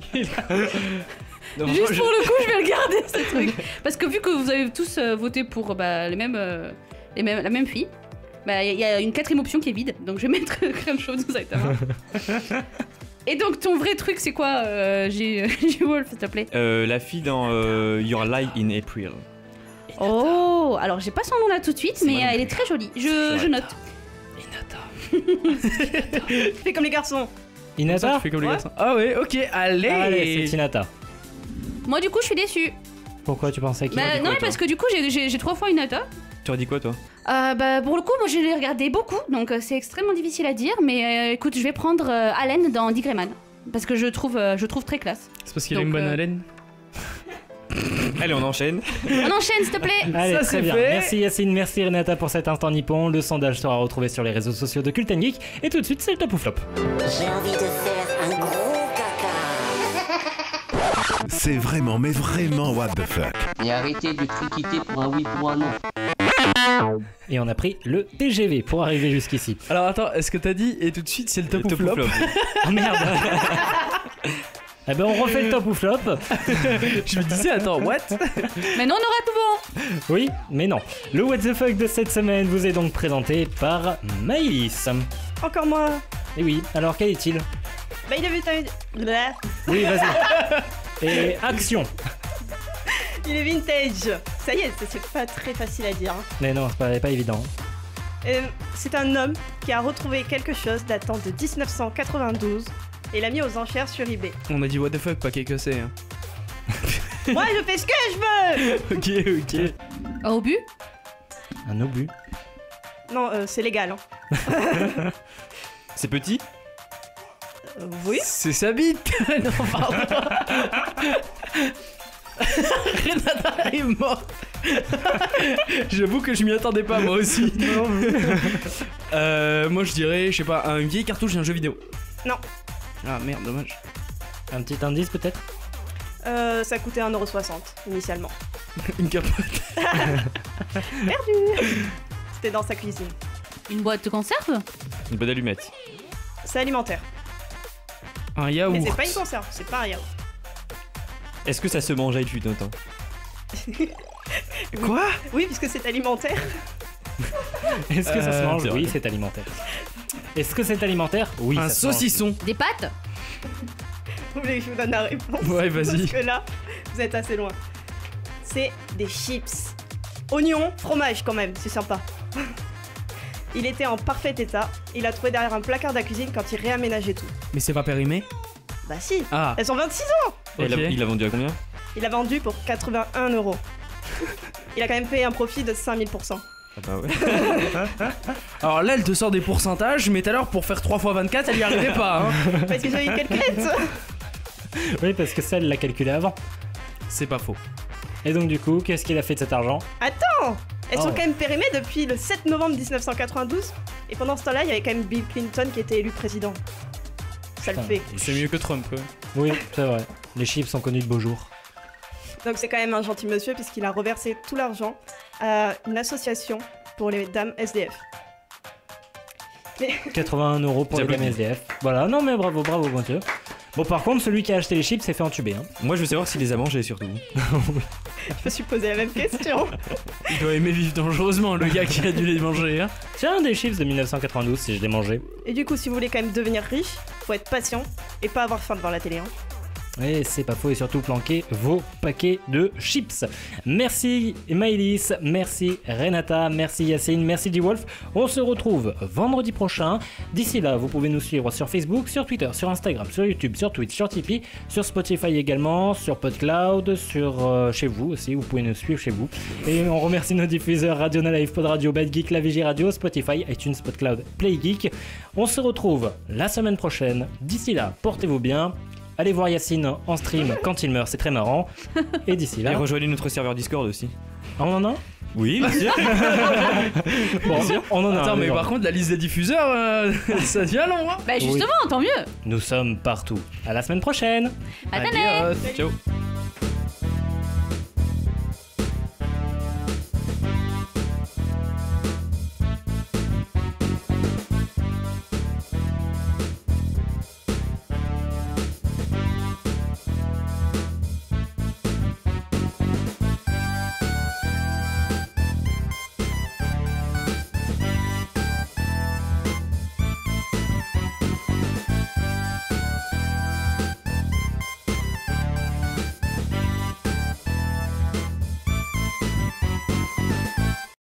Non, Juste je- pour le coup, je vais le garder ce truc. Parce que vu que vous avez tous voté pour la même fille, il y a une quatrième option qui est vide, donc je vais mettre crème chaude de Saitama. Et donc ton vrai truc c'est quoi, G-Wolf, s'il te plaît? La fille dans Your Lie in April. Oh, alors j'ai pas son nom là tout de suite, mais elle est très jolie. Je note. Fais comme les garçons. Hinata? Tu fais comme les garçons. Ah ouais, ok, allez. Allez, c'est Hinata. Moi du coup je suis déçue. Pourquoi tu pensais qu'il Non mais parce que du coup j'ai 3 fois Hinata. Tu aurais dit quoi, toi? Pour le coup, moi je l'ai regardé beaucoup, donc c'est extrêmement difficile à dire, mais écoute, je vais prendre Allen dans Dick Grayman, parce que je trouve très classe. C'est parce qu'il a Donc, une bonne haleine. Allez, on enchaîne. On enchaîne, s'il te plaît. Allez, Ça, très c'est bien. fait. Merci Yacine, merci Renata pour cet instant nippon. Le sondage sera retrouvé sur les réseaux sociaux de Cult & Geek. Et tout de suite, c'est le top ou flop. J'ai envie de faire un gros caca. C'est vraiment, mais vraiment what the fuck. Et arrêtez de triquiter pour un oui pour un non. Et on a pris le TGV pour arriver jusqu'ici. Alors attends, est-ce que t'as dit et tout de suite c'est le top ou Top flop? ou flop. Oh merde. Eh ben on refait le top ou flop. Je me disais, attends, what? Mais non, on aura tout bon. Oui, mais non. Le what the fuck de cette semaine vous est donc présenté par Maïlis. Encore moi. Et oui, alors quel est-il? Bah il est vintage. Oui, vas-y. Et action. Il est vintage. Ça y est, c'est pas très facile à dire. Hein. Mais non, c'est pas évident. C'est un homme qui a retrouvé quelque chose datant de 1992 et l'a mis aux enchères sur eBay. On a dit what the fuck, pas qu'est-ce que c'est. Hein. Moi je fais ce que je veux. Ok. Un obus? Un obus. Non, c'est légal. Hein. C'est petit? Oui. C'est sa bite. Non, pardon. Renata est morte. J'avoue que je m'y attendais pas moi aussi. Moi je dirais, je sais pas, un vieil cartouche d'un jeu vidéo. Non. Ah merde, dommage. Un petit indice peut-être? Ça coûtait 1,60€ initialement. Une capote. Perdu. C'était dans sa cuisine. Une boîte de conserve? Une bonne allumette. C'est alimentaire. Un yaourt. Mais c'est pas une conserve, c'est pas un yaourt. Est-ce que ça se mange à étude un temps? Quoi? Oui, puisque c'est alimentaire. Est-ce que ça se mange? c'est vrai. Oui, c'est alimentaire. Est-ce que c'est alimentaire? Oui. Un ça se mange. saucisson. Des pâtes? Vous voulez que je vous donne la réponse? Ouais, vas-y. Parce que là, vous êtes assez loin. C'est des chips. Oignons, fromage quand même, c'est sympa. Il était en parfait état. Il l'a trouvé derrière un placard de la cuisine quand il réaménageait tout. Mais c'est pas périmé? Bah si, Ah. elles ont 26 ans. Et Ok. il a vendu à combien? Il l'a vendu pour 81€. Il a quand même fait un profit de 5000%. Ah bah ouais. Alors là, elle te sort des pourcentages, mais tout à l'heure, pour faire 3 x 24, elle y arrivait pas. Hein. Parce que j'ai une calculette. Oui, parce que ça, elle l'a calculé avant. C'est pas faux. Et donc du coup, qu'est-ce qu'il a fait de cet argent? Attends, elles Oh. sont quand même périmées depuis le 7 novembre 1992. Et pendant ce temps-là, il y avait quand même Bill Clinton qui était élu président. Ça le Putain. fait. C'est mieux que Trump. Quoi. Oui, c'est vrai. Les chiffres sont connus de beaux jours. Donc c'est quand même un gentil monsieur puisqu'il a reversé tout l'argent à une association pour les dames SDF. Mais 81€ pour les dames SDF. Voilà, non mais bravo, bon Dieu. Bon, par contre, celui qui a acheté les chips s'est fait entuber. Hein. Moi, je veux savoir s'il les a mangés surtout. Je me suis posé la même question. Il doit aimer vivre dangereusement, le gars qui a dû les manger. Hein. Tiens, des chips de 1992 si je les mangeais. Et du coup, si vous voulez quand même devenir riche, faut être patient et pas avoir faim devant la télé. Hein. Et c'est pas faux, et surtout planquer vos paquets de chips. Merci Maëlys, merci Renata, merci Yacine, merci D-Wolf. On se retrouve vendredi prochain. D'ici là, vous pouvez nous suivre sur Facebook, sur Twitter, sur Instagram, sur YouTube, sur Twitch, sur Tipeee, sur Spotify également, sur PodCloud, sur chez vous aussi, vous pouvez nous suivre chez vous. Et on remercie nos diffuseurs Radiona Live, Pod Radio, Bad Geek, La Vigie Radio, Spotify, iTunes, PodCloud, Play Geek. On se retrouve la semaine prochaine. D'ici là, portez-vous bien. Allez voir Yacine en stream quand il meurt, c'est très marrant. Et d'ici là... Et rejoignez notre serveur Discord aussi. Ah, on en a ? Oui, bien sûr. Bon, on en a. Attends, mais par contre, la liste des diffuseurs, ça devient long, hein. Bah justement, tant mieux. Nous sommes partout. À la semaine prochaine. À ta Ciao.